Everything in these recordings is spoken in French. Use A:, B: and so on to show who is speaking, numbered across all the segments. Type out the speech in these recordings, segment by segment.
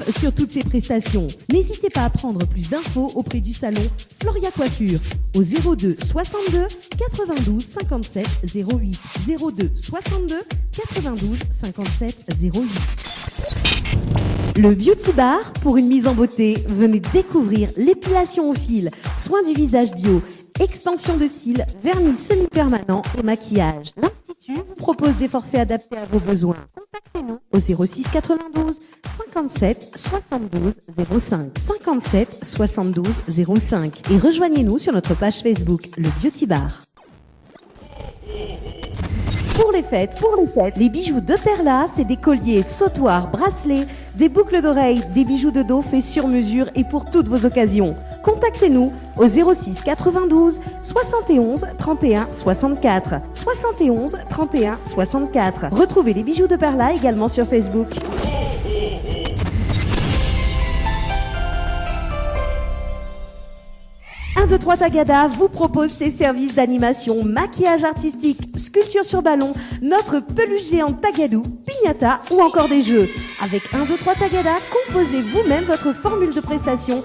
A: tarifs sur toutes ces prestations. N'hésitez pas à prendre plus d'infos auprès du salon Floria Coiffure au 02 62 92 57 08 02 62 92 57 08. Le Beauty Bar, pour une mise en beauté, venez découvrir l'épilation au fil, soins du visage bio, extension de cils, vernis semi-permanent et maquillage. L'Institut vous propose des forfaits adaptés à vos besoins. Contactez-nous au 06 92 57 72 05 57 72 05 et rejoignez-nous sur notre page Facebook, le Beauty Bar. Pour les fêtes, les bijoux de Perla, c'est des colliers, sautoirs, bracelets, des boucles d'oreilles, des bijoux de dos faits sur mesure et pour toutes vos occasions. Contactez-nous au 06 92 71 31 64. 71 31 64. Retrouvez les bijoux de Perla également sur Facebook. 1, 2, 3 Tagada vous propose ses services d'animation, maquillage artistique, sculpture sur ballon, notre peluche géante Tagadou, piñata ou encore des jeux. Avec 1, 2, 3 Tagada, composez vous-même votre formule de prestation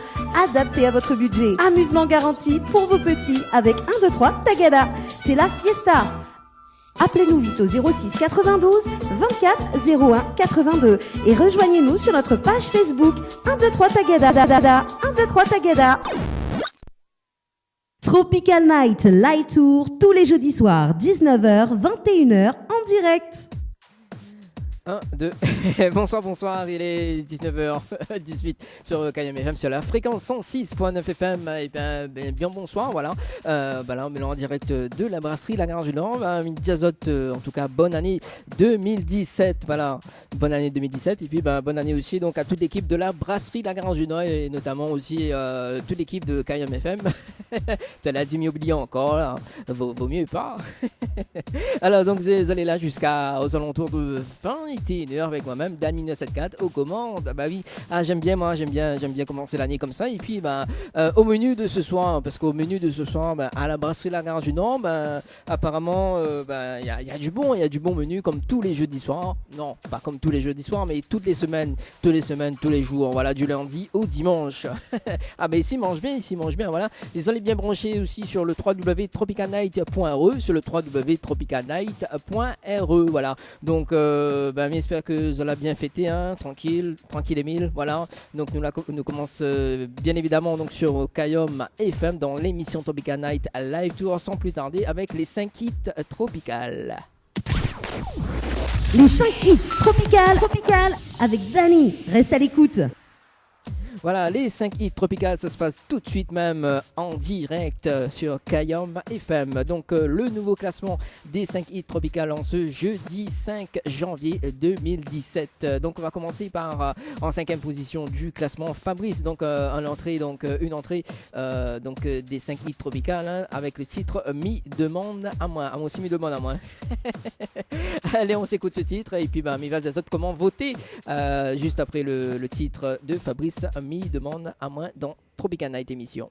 A: adaptée à votre budget. Amusement garanti pour vos petits avec 1, 2, 3 Tagada. C'est la fiesta. Appelez-nous vite au 06 92 24 01 82 et rejoignez-nous sur notre page Facebook 1, 2, 3 Tagada. 1, 2, 3 Tagada. Tropical Night Live Tour tous les jeudis soirs, 19h, 21h en direct.
B: 1, 2, bonsoir, il est 19h18 sur KM FM, sur la fréquence 106.9 FM, et bien bonsoir, voilà, là on est en direct de la brasserie La Grange du Nord, midi azote, en tout cas bonne année 2017, voilà, bonne année 2017, et puis bonne année aussi donc à toute l'équipe de la brasserie La Grange du Nord, et notamment aussi toute l'équipe de KM FM, t'as la dit oublié encore, là. Vaut mieux pas, alors donc vous allez là jusqu'aux alentours de 21h avec moi-même, Danny 974 aux commandes. Bah oui, j'aime bien commencer l'année comme ça. Et puis au menu de ce soir, parce qu'au menu de ce soir, à la brasserie La Gare du Nord, apparemment il y a du bon menu comme tous les jeudis soirs. Non, pas comme tous les jeudis soirs, mais toutes les semaines, tous les jours, voilà, du lundi au dimanche. Ici mange bien, voilà. Ils allaient bien brancher aussi sur le www.tropicalnight.re, sur le www.tropicalnight.re, voilà. Donc j'espère que vous allez bien fêter, hein, tranquille Émile, voilà. Donc nous commençons bien évidemment donc sur Kayom FM dans l'émission Tropical Night Live Tour sans plus tarder avec les 5 hits tropicales.
A: Les 5 hits tropicales avec Danny, reste à l'écoute.
B: Voilà, les 5 hits tropicales, ça se passe tout de suite même en direct sur Kayom FM. Donc le nouveau classement des 5 hits tropicales en ce jeudi 5 janvier 2017. Donc on va commencer par en 5e position du classement Fabrice. Donc une entrée des 5 hits tropicales, hein, avec le titre Mi demande à moi. Moi aussi Mi demande à moi. Allez, on s'écoute ce titre et puis Mival Zazot, comment voter juste après le titre de Fabrice, Mi demande à moi dans Tropical Night émission.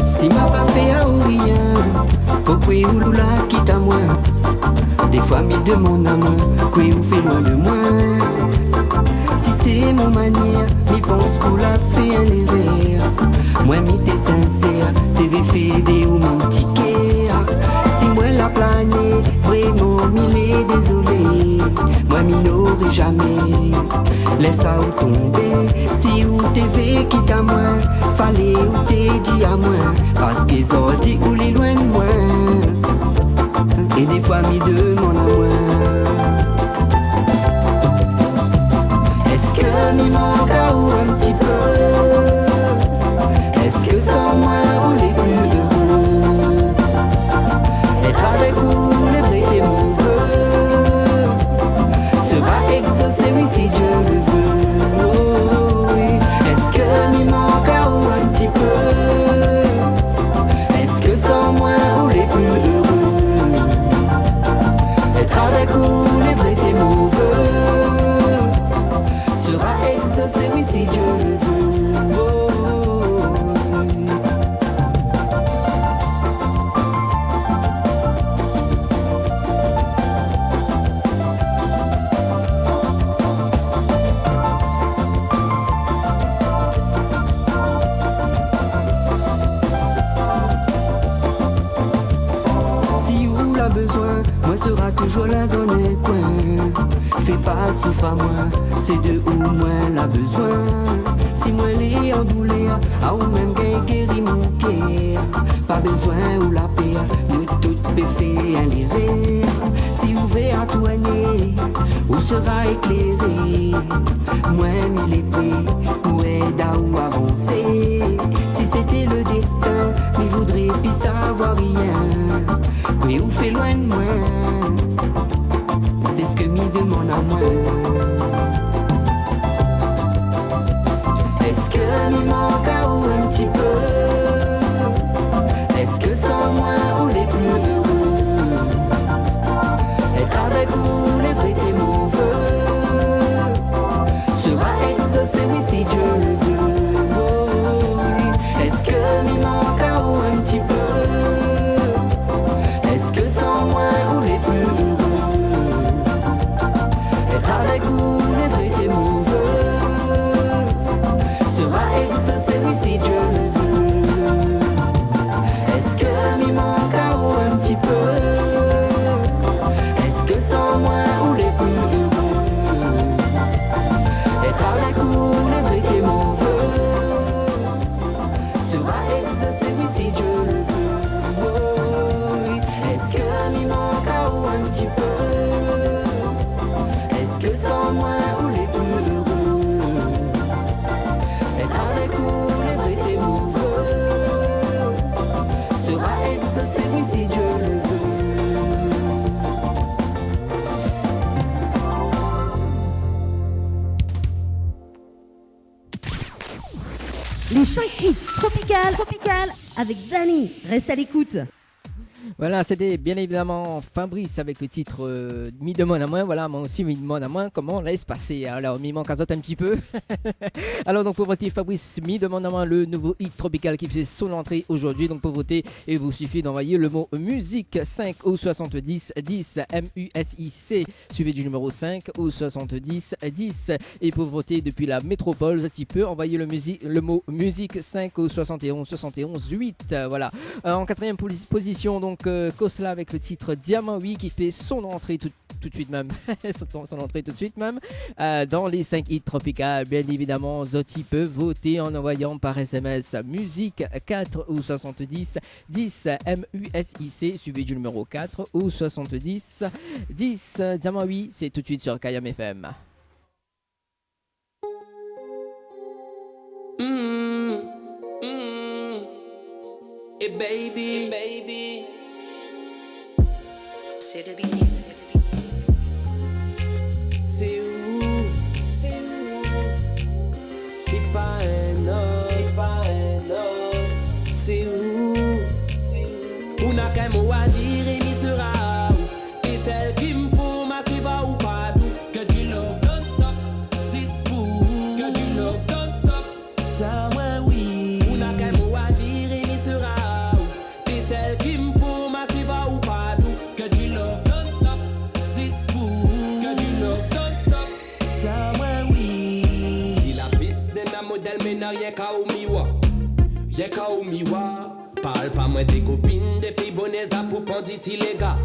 C: Si m'a pas fait à ou rien, pourquoi ou lula quitte à moi. Des fois me demande à moi, quoi ou fait loin de moi. Si c'est mon manière, m'y pense qu'on l'a fait un erreur. Moi m'y t'es sincère, t'es fait ou mon ticket. Si moi la plané, vraiment m'y l'est désolé. Moi m'y n'aurais jamais, laisse ça ou tomber. Si ou t'es fait quitte à moi, fallait ou t'es dit à moi. Parce qu'ils ont dit ou les loin de moi. Et des fois m'y demande à moi. Est-ce que m'y manque à ou un petit peu? Est-ce que sans moi on est plus heureux? Être avec vous, le vrai est mon vœu. Sera exaucé, oui, si Dieu le veut. Oh, oui. Est-ce que m'y manque à ou un petit peu? Est-ce que sans moi on est plus heureux? Être avec vous, fais pas souffre à moi, c'est de où moi la besoin. Si moi les endoulé, à ou même guéri mon cœur. Pas besoin ou la paix, nous toutes péfées à l'iré. Si vous verrez à tout année, où sera éclairé. Moi mille épées, où aide à ou avancer. Si c'était le destin, il voudrait puis savoir rien. Oui, ou fait loin de moi, c'est ce que m'y demande à moi. Est-ce que m'y manque à ou un petit peu? Est-ce que sans moi ou les plus heureux? Être avec vous, les vrais et mon vœu sera exaucé, oui, si Dieu le veut. Oh, oui. Est-ce que m'y manque à ou un petit peu? Est-ce que sans moi ou les plus heureux? Être avec vous, les vrais et mon vœu sera exaucé, oui, si Dieu le veut. Est-ce que m'y manque à ou un petit peu? Est-ce que sans moi ou les plus heureux? Être avec vous, les vrais et mon vœu sera exaucé, oui, si Dieu le veut. Oh, oui. Est-ce que m'y manque à ou un petit peu? Est-ce que sans moi ou les plus heureux? Être avec vous, les vrais et mon vœu sera exaucé, oui, si Dieu le veut.
A: Les 5 hits tropicales avec Dani. Reste à l'écoute.
B: Voilà, c'était bien évidemment Fabrice avec le titre Mi demande à moi. Voilà, moi aussi mi demande à moi comment laisse passer. Alors, mi manque azote un petit peu. Alors, donc pour voter Fabrice, mi demande à moi le nouveau hit tropical qui fait son entrée aujourd'hui. Donc pour voter, il vous suffit d'envoyer le mot musique 5 au 70 10 MUSIC suivi du numéro 5 au 70 10. Et pour voter depuis la métropole, tu peux envoyer le mot musique 5 au 71 8. Voilà. En quatrième position, donc Kosla avec le titre Diamant 8 qui fait son entrée tout de suite même son entrée tout de suite même dans les 5 hits tropicales. Bien évidemment, Zoti peut voter en envoyant par SMS musique 4 ou 70 10 MUSIC suivi du numéro 4 ou 70 10. Diamant 8, c'est tout de suite sur Kayam FM.
D: Hey baby, c'est où, et pas un homme, c'est où, on a qu'un mot à dire et m'y sera où, et celle qui me faut ma suiva ou pas tout, que du love don't stop, c'est fou, que du love don't stop, t'as moi oui, on a qu'un mot à dire et m'y sera où, et celle qui me faut ma suiva ou pas tout, que du love don't stop, c'est fou, que du love don't stop, t'as moi oui. Si la piste d'un modèle mais n'a rien qu'à omiwa, rien qu'à omiwa. Parle pas moi des copines depuis Boneza pour prendre ici les gars.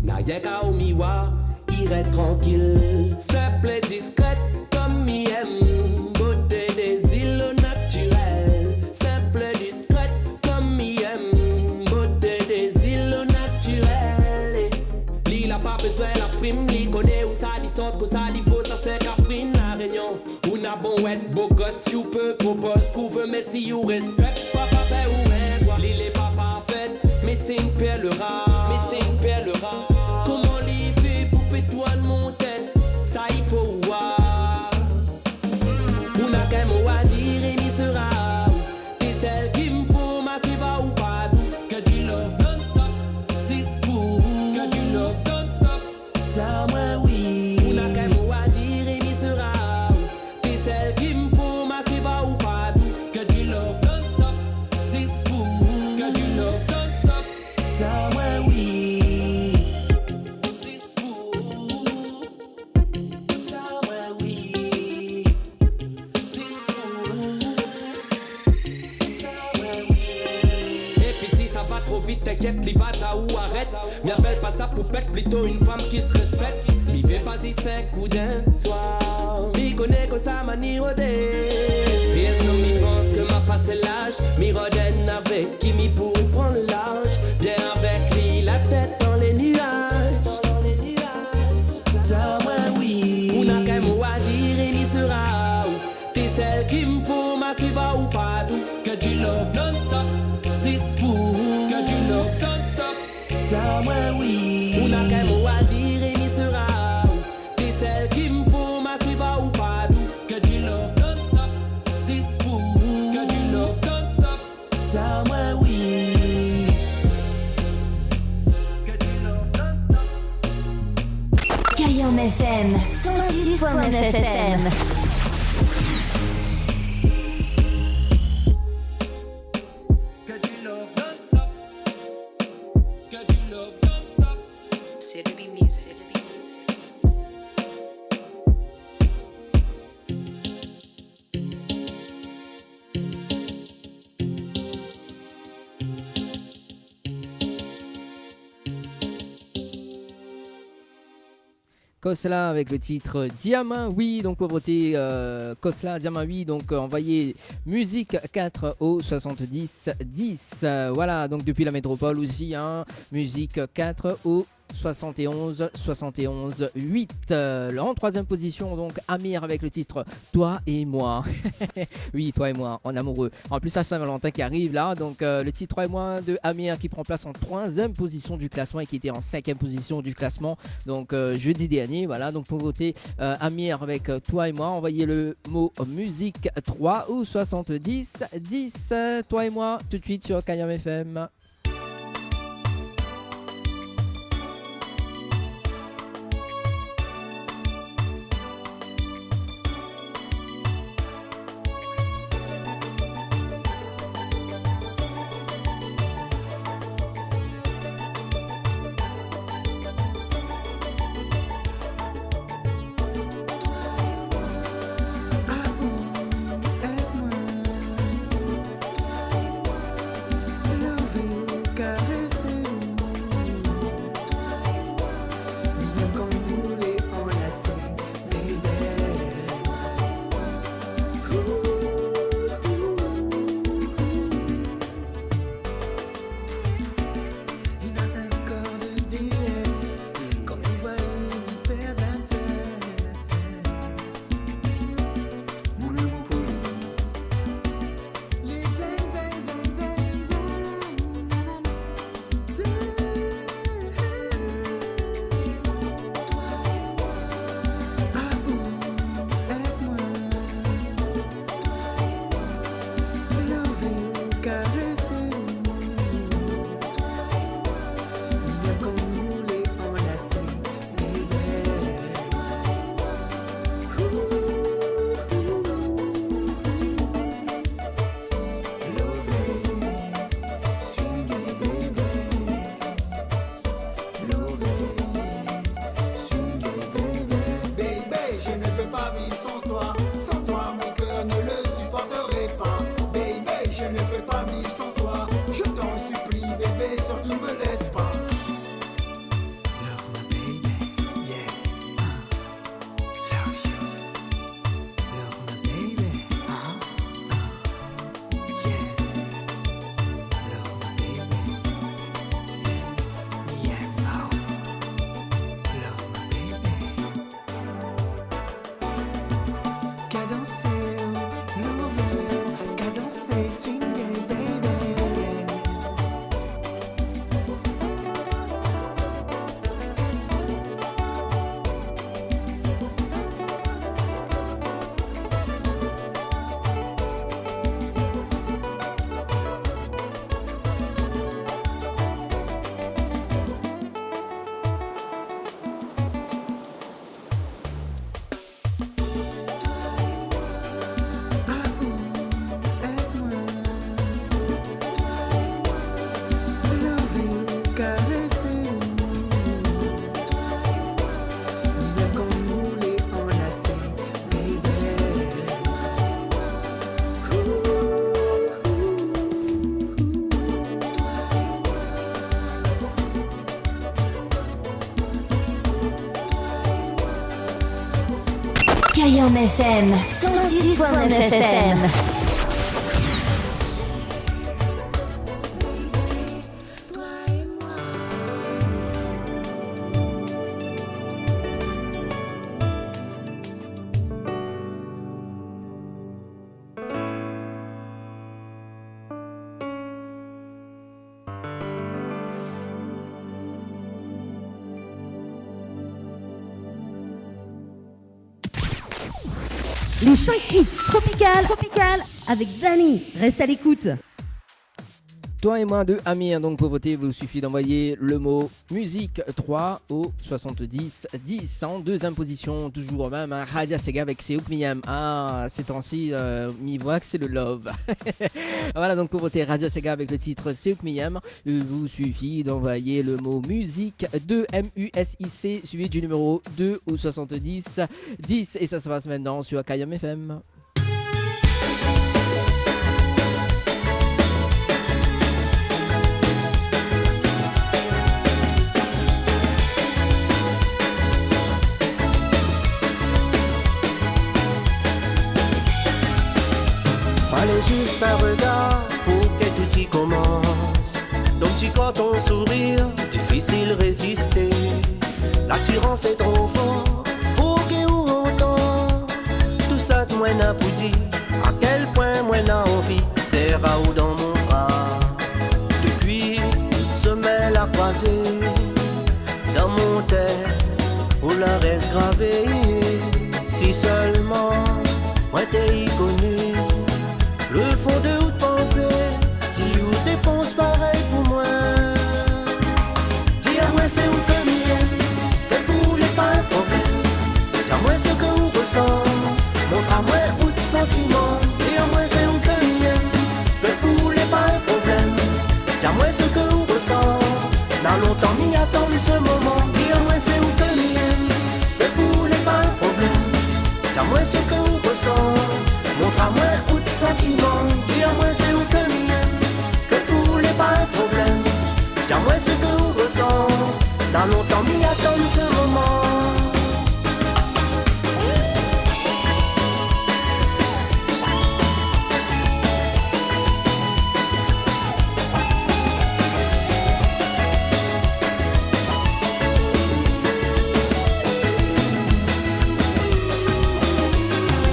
D: N'a rien qu'à omiwa, irait tranquille. Simple et discrète comme mi aime. Beauté des îles au naturel. Simple et discrète comme mi aime. Beauté des îles au naturel. Li la pas besoin la frime, li connaît où ça li sort, que ça li faut, ça c'est Catherine la réunion. Ou n'a bon ouais beau gosse, si vous peut propose qu'on veut, mais si vous respecte pas papa ou l'île est pas parfaite, mais c'est une perle rare, comment l'y fait pour faire toi de mon tête, ça il faut voir. On a qu'un mot à dire et m'y sera où, et celle qui me faut ma suiva ou pas tout, que du love don't stop, c'est fou, que du love don't stop, t'as moi oui. On a qu'un mot à dire et m'y sera où, et celle qui me faut ma suiva ou pas tout, que du love don't stop, c'est fou. Don't stop, t'as moi oui, c'est fou, t'as moi oui, c'est fou, t'as moi oui. Et puis si ça va trop vite, t'inquiète, li va ta ou arrête. M'appelle pas ça poupette, plutôt une femme qui se respecte. Mi Fais pas si 5 coups d'un soir. Mi connaît que ça m'a ni rodé. Personne m'y pense que m'a passé l'âge. Mi rodène avec qui mi pourrait prendre le large. Bien avec lui la tête dans les nuages. Ta ouais oui. On a qu'un mot à dire et mi sera. T'es celle qui me faut ma suiva ou pas d'où. Que du love non-stop. C'est pour que du love non-stop. Ta ouais oui. On a qu'un mot à dire et mi sera. T'es celle qui me faut ma suiva ou pas d'où. Que du love non-stop. C'est pour que du love non-stop. Ta ouais oui.
E: Kayam FM 106.9 FM.
B: Kosla avec le titre Diamant, oui, donc pauvreté, Kosla, Diamant, oui, donc envoyez musique 4 au 70 10. Voilà, donc depuis la métropole aussi, hein, musique 4 au 71 8. En troisième position, donc Amir avec le titre Toi et moi. Oui, toi et moi, en amoureux. En plus, à Saint-Valentin qui arrive là, donc le titre Toi et moi de Amir qui prend place en troisième position du classement et qui était en cinquième position du classement. Donc jeudi dernier, voilà. Donc pour voter Amir avec Toi et moi, envoyez le mot musique 3 ou 70 10. Toi et moi, tout de suite sur Kayam FM.
F: Love you.
E: Kayam FM 106.9 FM.
A: Les 5 hits tropicales avec Dani. Reste à l'écoute.
B: Toi et moi de Amir, donc pour voter, il vous suffit d'envoyer le mot musique 3 au 70 10. En deuxième position, toujours au même, Radia Sega avec Seouk Miyam. Ah, ces temps-ci, m'y voit que c'est le love. Voilà, donc pour voter Radia Sega avec le titre Seouk Miyam, il vous suffit d'envoyer le mot musique 2 MUSIC suivi du numéro 2 au 70 10. Et ça se passe maintenant sur Kayam FM.
D: Fallait juste un regard pour que tout y commence. Donc tu quand ton sourire, difficile résister. L'attirance est trop forte, faut que ou autant. Tout ça de moi n'a pour dire à quel point moi n'a envie. C'est Raoult dans mon bras. Depuis semelle à croiser dans mon tête où la reste gravée. Si seulement moi t'ai connu. Le fond de où penser, si où dépense pareil pour moi. Dis-moi c'est où que m'aime, que pour les pas un problème. Dis-moi ce que vous ressent, montre-moi où de sentiments. Dis-moi c'est où que m'aime, que pour les pas un problème. Dis-moi ce que vous ressent, n'a longtemps m'y attendre ce moment. Dis-moi c'est où que m'aime, que pour les pas un problème. Dis-moi ce que vous ressent, montre-moi où de sentiments. Dis-moi c'est où que m'aime, que pour les pas un problème. Dis-moi ce que vous ressent, n'a longtemps m'y attendre ce moment.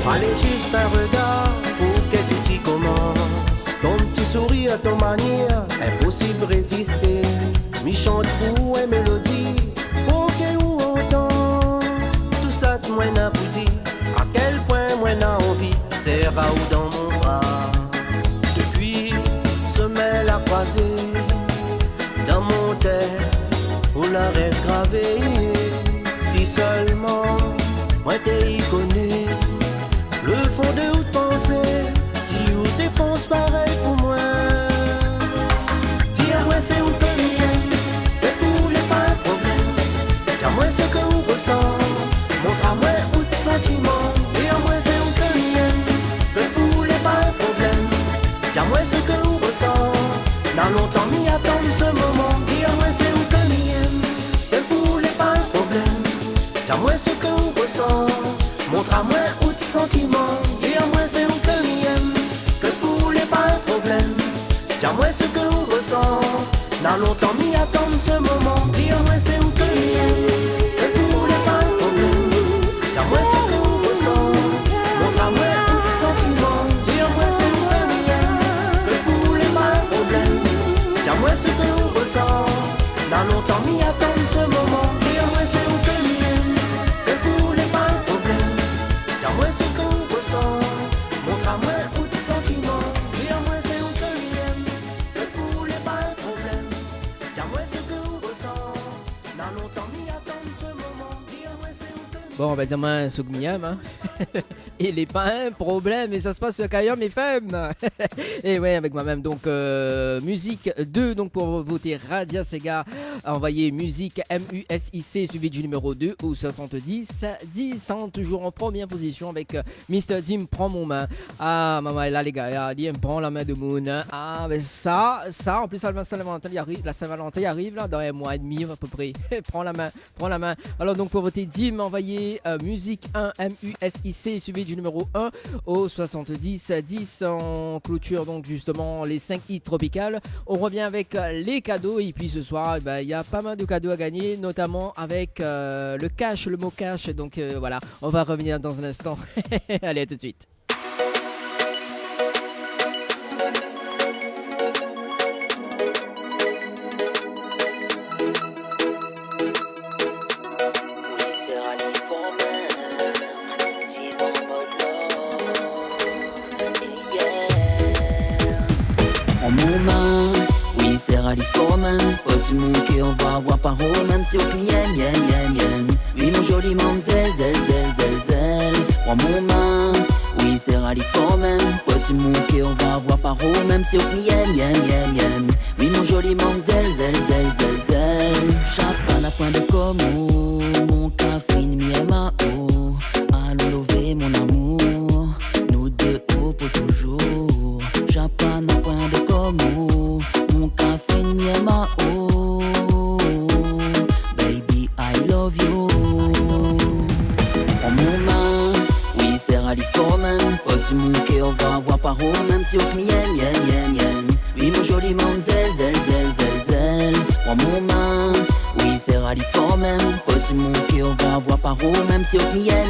D: Fallait juste un regard pour que tout y commence. Ton petit sourire à ton manière, impossible résister. Mi chante pour une mélodie, ok ou autant. Tout ça de moi n'a pas dit, à quel point moi n'a envie. C'est Raoult dans mon bras. Depuis semelle à croiser dans mon tête où la reste gravée. Si seulement moi t'ai connu. Le fond de où de penser, si où dépense pareil pour moi. Dis-moi c'est où que m'aime, que pour les pas un problème. Dis-moi ce que vous ressent, montre-moi où de sentiments. Dis-moi c'est où que m'aime, que pour les pas un problème. Dis-moi ce que vous ressent, n'a longtemps m'y attendre ce moment. Dis-moi c'est où que m'aime, que pour les pas un problème. Dis-moi ce que vous ressent, montre-moi où de sentiments. Dis-moi c'est où que m'aime, que pour les pas un problème. Dis-moi ce que vous ressent, n'a longtemps m'y attendre ce moment. Dis-moi c'est où que m'aime, que pour les pas un problème. Dis-moi ce que vous ressent, montre-moi où de sentiments. Dis-moi c'est où que m'aime, que pour les pas un problème. Dis-moi ce que vous ressent, n'a longtemps m'y attendre ce moment. Dis-moi c'est où que m'aime, que pour les pas un problème. Dis-moi ce que vous ressent, montre-moi où de sentiments. Dis-moi c'est où que m'aime, que pour les pas un problème. Dis-moi ce que vous ressent, n'a longtemps m'y attendre ce moment. Dis-moi c'est où que
B: Bon, on va dire moi, Souk Miyam, hein. Et les pas un problème, et ça se passe sur Kayam FM. Et ouais, avec moi-même, donc musique 2, donc pour voter Radia Sega, envoyez musique MUSIC suivi du numéro 2 au 70 10, hein, toujours en première position avec Mr. Dim, prends mon main. Ah, maman est là, les gars, Dim, prends la main de Moon. Ah, mais ça, en plus, la Saint-Valentin arrive là, dans un mois et demi à peu près. Prends la main. Alors, donc pour voter Dim, envoyez Musique 1 MUSIC suivi du numéro 1 au 70 10 en clôture donc justement les 5 hits tropicales. On revient avec les cadeaux et puis ce soir il y a pas mal de cadeaux à gagner, notamment avec le cash, le mot cash, donc voilà, on va revenir dans un instant. Allez, à tout de suite.
C: C'est rallye for man, pas sur mon cœur, on va avoir par haut, même si au yen. Oui, mon joli man, zel. Ouais, mon man, oui, c'est rallye for man, pas sur mon cœur, on va avoir par haut, même si au yen. Oui, mon joli man, zel. Chapan à point de como, mon café, mi ma eau. Allons lever mon amour, nous deux haut pour toujours. Chapan à point de como. Mon café n'est ma eau. Baby, I love you. Oh mon main, oui c'est rallye for man. Pas sur mon cœur, on va avoir par haut, même si au yen. Oui mon joli man, zel. Oh mon main, oui c'est rallye for man. Pas sur mon cœur, on va avoir par haut, même si au yen.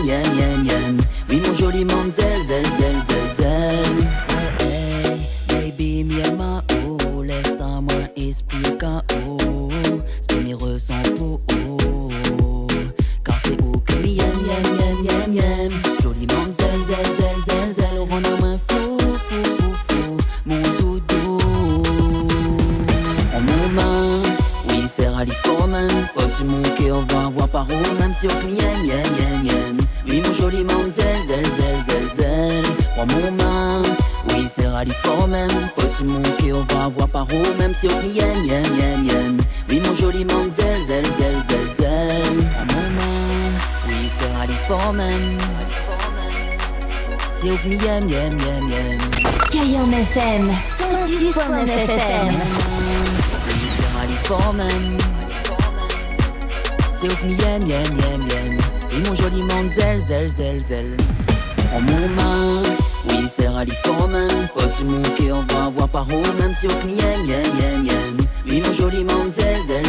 C: Oui mon joli man, zel. Hey, baby, ma eau. Laisse-moi expliquer ce que mes ressens pour car c'est beau que mi yem joliment zel rend à main fou mon doudou en mon main oui c'est rallye for man pas sur mon cœur on va avoir par haut même si au yen oui mon joliment zel en mon main oui c'est rallye for man pas sur mon cœur on va avoir par haut même si au yen oui mon joli man zel en mon main oui c'est rallye for man c'est au yen
E: Cayenne FM 106.9 FM
C: oui c'est rallye for man c'est au yen oui mon joli man zel en mon main oui c'est rallye for man pas sur mon cœur on va avoir par haut même si au yen oui mon joli man zel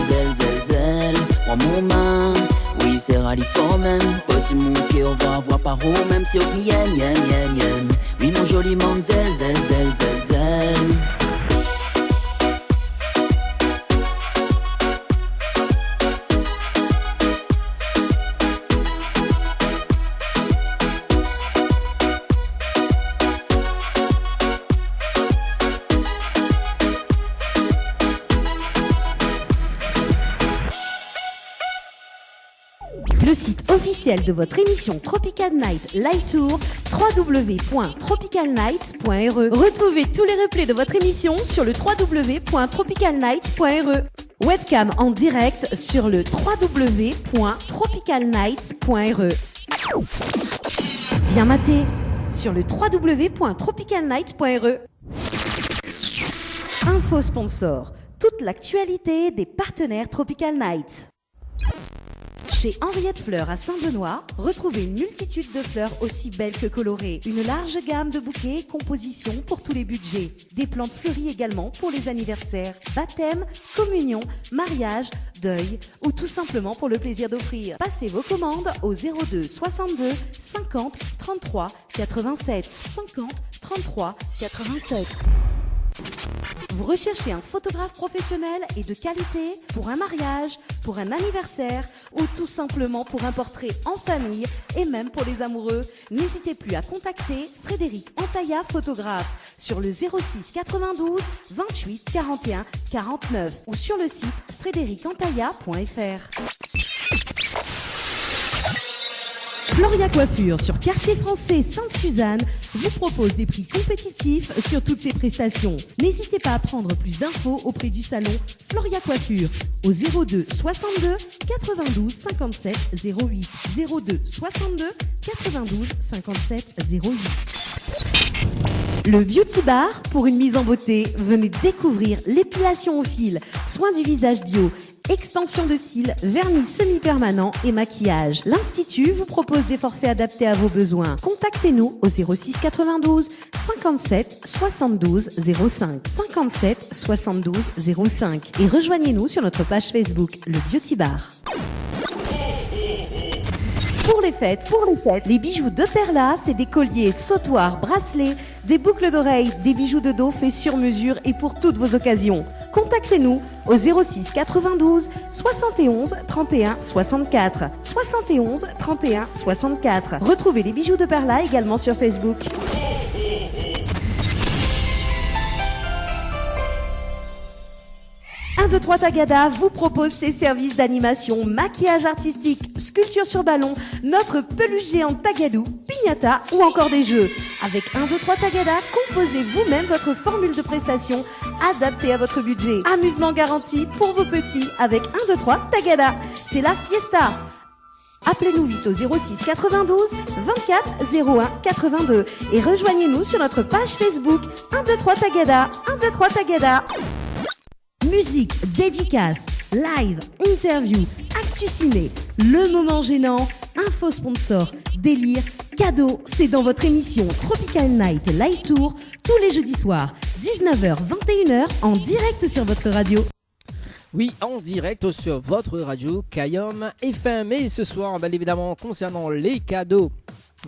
C: en mon main oui c'est rallye for man pas sur mon cœur on va avoir par haut même si au yen oui mon joli man zel
A: Le site officiel de votre émission Tropical Night Live Tour, www.tropicalnight.re. Retrouvez tous les replays de votre émission sur le www.tropicalnight.re. Webcam en direct sur le www.tropicalnight.re. Bien maté sur le www.tropicalnight.re. Info sponsor, toute l'actualité des partenaires Tropical Night. Chez Henriette Fleurs à Saint-Benoît, retrouvez une multitude de fleurs aussi belles que colorées. Une large gamme de bouquets et compositions pour tous les budgets. Des plantes fleuries également pour les anniversaires, baptêmes, communions, mariages, deuil ou tout simplement pour le plaisir d'offrir. Passez vos commandes au 02 62 50 33 87 50 33 87. Vous recherchez un photographe professionnel et de qualité pour un mariage, pour un anniversaire ou tout simplement pour un portrait en famille et même pour les amoureux. N'hésitez plus à contacter Frédéric Antaïa, photographe, sur le 06 92 28 41 49 ou sur le site frédéricantaïa.fr. Floria Coiffure sur Quartier Français Sainte-Suzanne vous propose des prix compétitifs sur toutes ses prestations. N'hésitez pas à prendre plus d'infos auprès du salon Floria Coiffure au 02 62 92 57 08 02 62 92 57 08. Le Beauty Bar pour une mise en beauté. Venez découvrir l'épilation au fil, soins du visage bio, extension de cils, vernis semi-permanent et maquillage. L'Institut vous propose des forfaits adaptés à vos besoins. Contactez-nous au 06 92 57 72 05 57 72 05 et rejoignez-nous sur notre page Facebook, le Beauty Bar. Pour les fêtes, les bijoux de Perla, c'est des colliers, sautoirs, bracelets, des boucles d'oreilles, des bijoux de dos faits sur mesure et pour toutes vos occasions. Contactez-nous au 06 92 71 31 64. 71 31 64. Retrouvez les bijoux de Perla également sur Facebook. 1, 2, 3 Tagada vous propose ses services d'animation, maquillage artistique, sculpture sur ballon, notre peluche géante Tagadou, piñata ou encore des jeux. Avec 1, 2, 3 Tagada, composez vous-même votre formule de prestation adaptée à votre budget. Amusement garanti pour vos petits avec 1, 2, 3 Tagada. C'est la fiesta. Appelez-nous vite au 06 92 24 01 82 et rejoignez-nous sur notre page Facebook 1, 2, 3 Tagada. 1, 2, 3 Tagada. Musique, dédicace, live, interview, actu ciné, le moment gênant, info sponsor, délire, cadeau, c'est dans votre émission Tropical Night Live Tour tous les jeudis soirs, 19h-21h en direct sur votre radio.
B: Oui, en direct sur votre radio Kayom FM. Et ce soir, bien évidemment, concernant les cadeaux,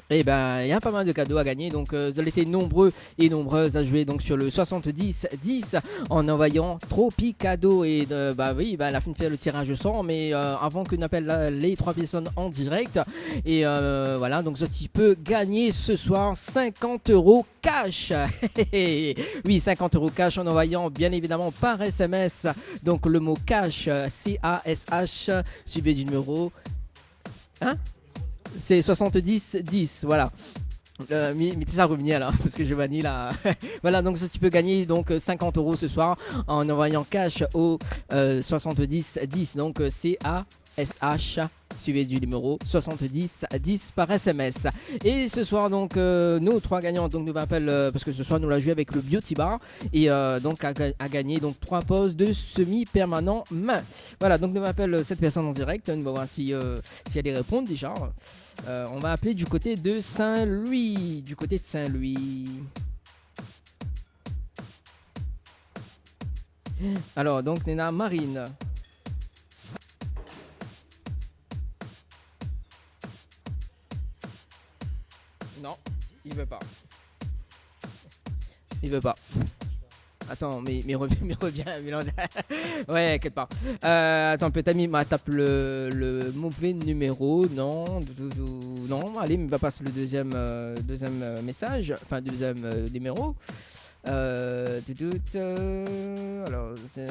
B: eh ben, il y a pas mal de cadeaux à gagner, donc vous avez été nombreux et nombreuses à jouer donc sur le 70-10 en envoyant Tropicado et à la fin de faire le tirage au sort, mais avant que n'appelle les 3 personnes en direct et voilà, donc tu peux gagner ce soir 50 € cash. Oui, 50 € cash en envoyant bien évidemment par SMS donc le mot cash, CASH suivi du numéro c'est 70-10, voilà. Mettez ça à revenir là, parce que je vanille là. Voilà, donc tu peux gagner donc 50 € ce soir en envoyant cash au 70-10, donc CASH suivi du numéro 70-10 par SMS. Et ce soir donc nos 3 gagnants donc nous appellent parce que ce soir nous l'a joué avec le Beauty Bar et donc à gagner donc 3 poses de semi-permanent main. Voilà, donc nous appellent cette personne en direct, nous allons voir si elle y répond déjà. On va appeler du côté de Saint-Louis. Alors, donc, Néna Marine. Non, il veut pas. Attends, mais reviens. Ouais, inquiète pas. Attends, peut-être m'a tape le mauvais numéro. Non. Allez, il va passer le deuxième message. Enfin, deuxième numéro. Alors, c'est...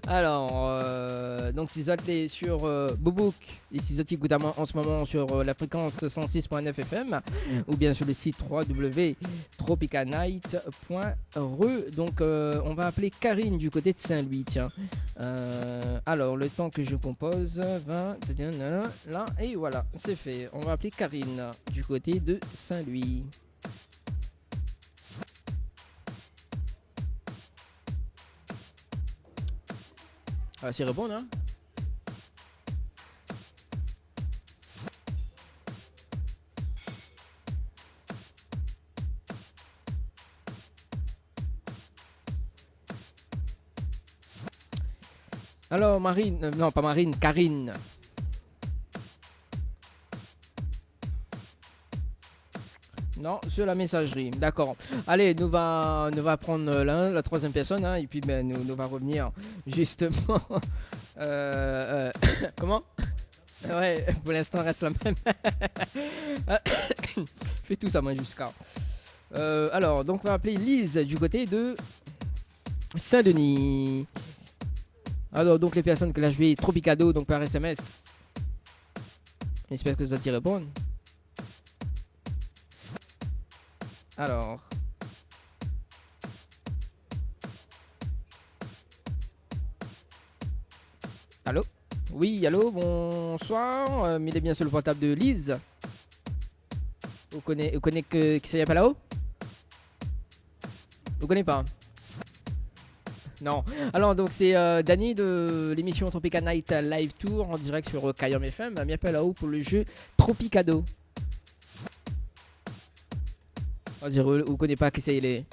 B: Alors, donc si vous êtes sur Boubouk et si vous êtes en ce moment sur la fréquence 106.9 FM ou bien sur le site www.tropicalnight.re. Donc on va appeler Karine du côté de Saint-Louis. Tiens. Alors le temps que je compose 20 là et voilà, c'est fait. On va appeler Karine du côté de Saint-Louis. Ah, c'est répondre, hein? Alors, Marine, non, pas Marine, Karine. Non, sur la messagerie, d'accord. Allez, nous va prendre la troisième personne, hein, et puis nous va revenir justement. Comment? Ouais, pour l'instant reste la même. Je fais tout ça moi jusqu'à. Alors, donc on va appeler Lise du côté de Saint-Denis. Alors, donc les personnes que là je vais Tropicado donc par SMS. J'espère que vous allez y répondre. Alors. Allô? Oui, allô, bonsoir. Il est bien sur le portable de Lise. Vous connaissez qui ça y a pas là-haut? Vous connaissez pas? Non. Alors donc c'est Dany de l'émission Tropical Night Live Tour en direct sur Kayam FM. Elle m'appelle là-haut pour le jeu Tropicado. On dirait vous connaissez pas qui c'est il est.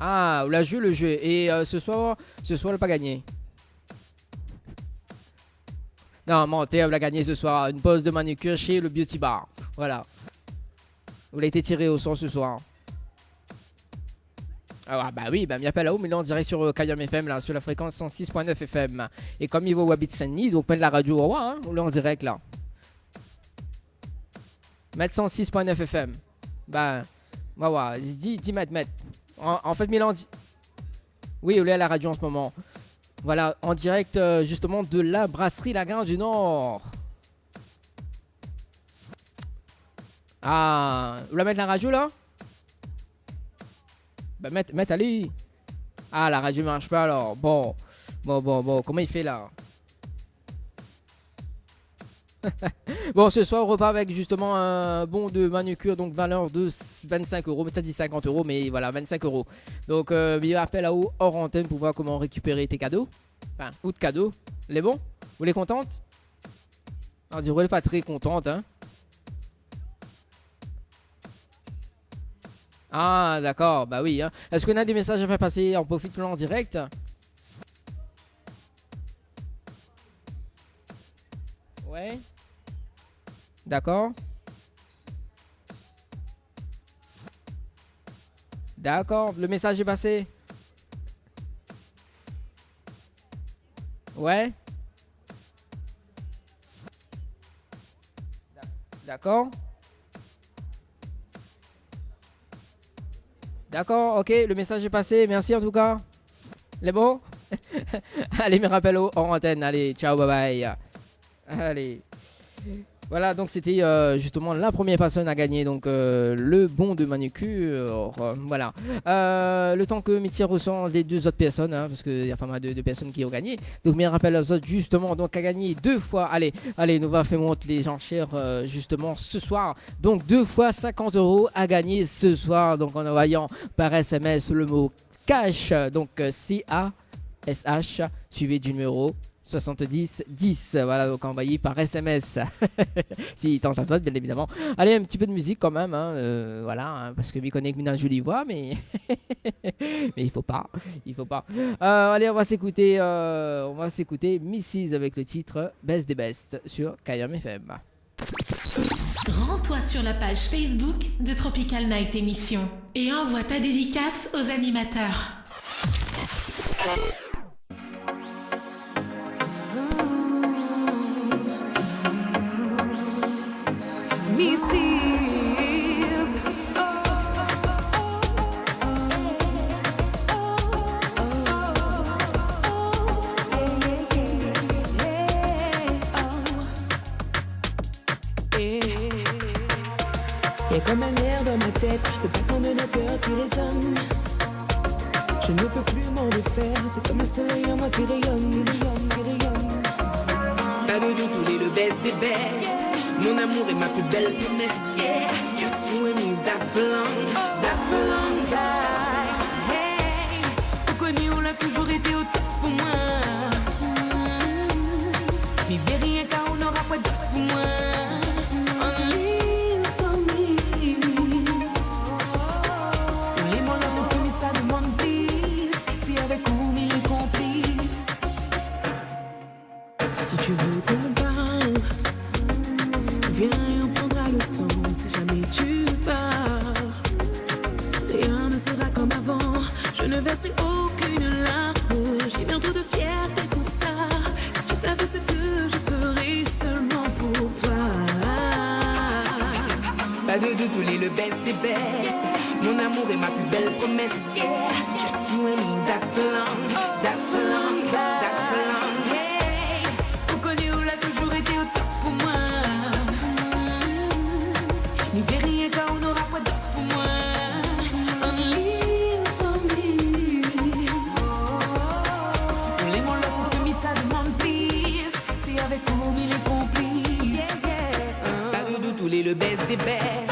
B: Ah, on l'a joué le jeu et ce soir elle n'a pas gagné. Non, mentez, elle a gagné ce soir une pause de manucure chez le Beauty Bar. Voilà. Vous l'avez été tiré au sort ce soir. Ah bah oui, bah m'y appelle là-haut, mais là on dirait sur Kayam FM, là, sur la fréquence 106.9 FM. Et comme il va au Wabit Saint-Denis, donc peine la radio au roi, hein, on est en direct là. Mettre 106.9 FM. Bah, ouais, dis mettre. En fait, Milan dit. Oui, on est à la radio en ce moment. Voilà, en direct justement de la brasserie La Gare du Nord. Ah, vous la mettre la radio là? Bah, mettre, allez. Ah, la radio marche pas alors. Bon, comment il fait là? Bon, ce soir on repart avec justement un bon de manucure, donc valeur de 25 €, mais t'as dit 50 €, mais voilà 25 €. Donc il appelle là-haut hors antenne pour voir comment récupérer tes cadeaux, enfin ou de cadeaux. Les bons? Vous les contentes? Alors dire vous n'êtes pas très contente, hein? Ah d'accord, bah oui, hein. Est-ce qu'on a des messages à faire passer? On profite en direct. Ouais. D'accord. D'accord, le message est passé. Ouais. D'accord. D'accord, ok, le message est passé. Merci en tout cas. Les bons? Allez, mes rappels en antenne. Allez, ciao, bye bye. Allez. Voilà, donc c'était justement la première personne à gagner donc le bon de manucure. Voilà. Le temps que Mitya ressent les deux autres personnes, hein, parce qu'il y a pas mal de personnes qui ont gagné. Donc, mais rappelle aux autres justement donc à gagner 2 fois. Allez, nous va faire monter les enchères justement ce soir. Donc 2 fois 50 € à gagner ce soir. Donc en envoyant par SMS le mot cash, donc CASH suivi du numéro 70 10, voilà, donc envoyé par SMS. Si tente la sorte, bien évidemment. Allez, un petit peu de musique quand même, hein, voilà, hein, parce que m'y connaît que une jolie voix, mais mais il faut pas. Allez, on va s'écouter Mrs avec le titre Best des Best sur Kayam FM.
F: Rends-toi sur la page Facebook de Tropical Night Émission et envoie ta dédicace aux animateurs.
G: Y'a comme un air dans ma tête, le battement de nos cœurs qui résonne. Je ne peux plus m'en défaire, c'est comme un soleil en moi qui rayonne.
D: Pas de doute, il est le best des best. Mon amour est ma plus belle promesse, yeah. Just you and me, that long time.
G: Hey, on connaît, on l'a toujours été au top pour moi. Mais verrai rien car on n'aura pas d'autre pour moi. Only for me. Les mots là pour que ça demande plus. Si avec vous, il est complice. Si tu veux qu'on parle, viens et on prendra le temps. Si jamais tu pars, rien ne sera comme avant. Je ne verserai aucune larme. J'ai bien trop de fierté pour ça. Si tu savais ce que je ferais seulement pour toi.
D: Pas de doute, il est le best des best. Mon amour est ma plus belle promesse, yeah. Just you and me, that long time.
G: Hey, on connaît, on l'a toujours été au top pour moi. N'y verrai rien car on n'aura pas d'autre pour moi. Only for me. Les mots là pour que ça demande plus. C'est avec vous, il est complice.
D: Pas de doute, il est le best des best.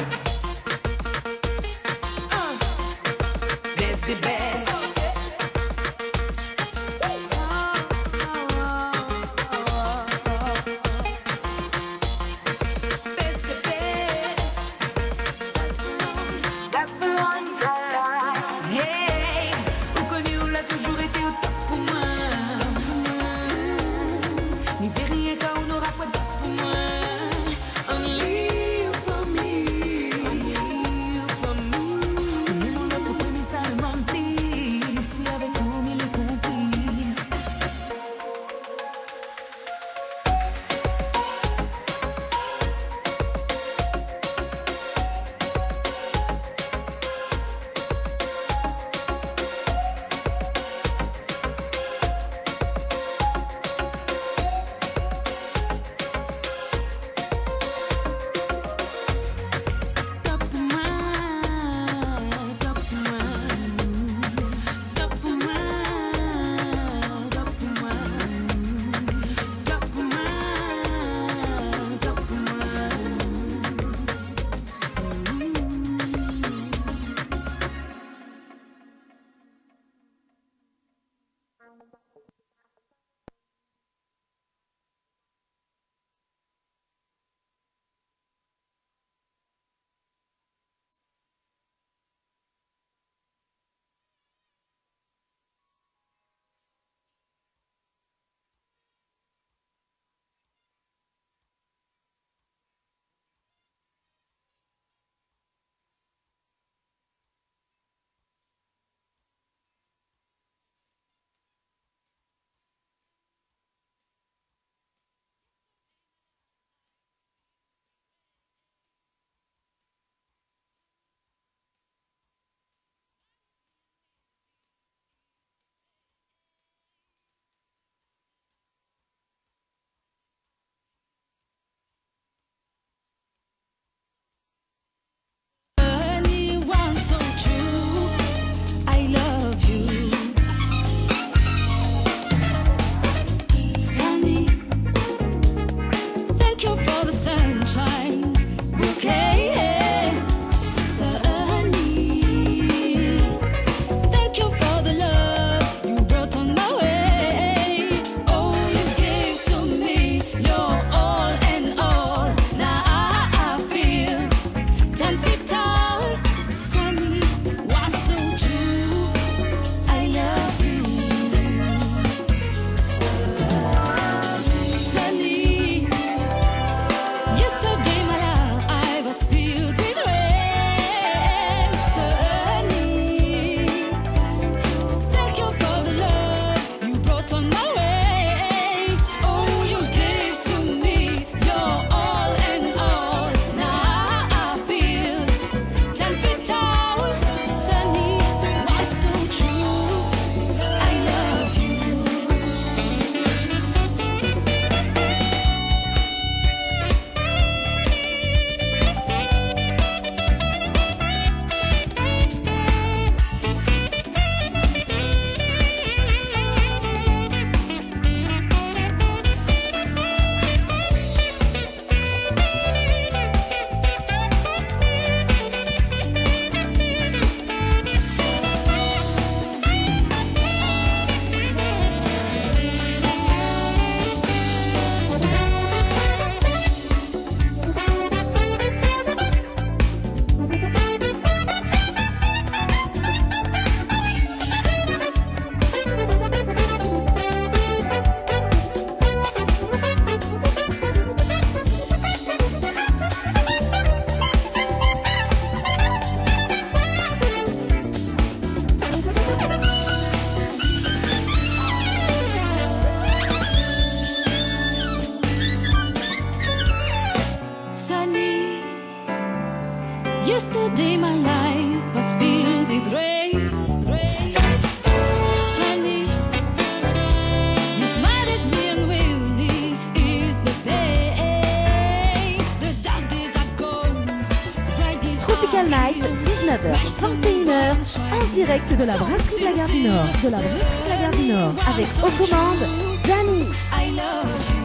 A: 21h, en direct de la brasserie de la Gare du Nord. De la brasserie de la Gare du Nord. Avec aux commandes, Dani.
H: I love you.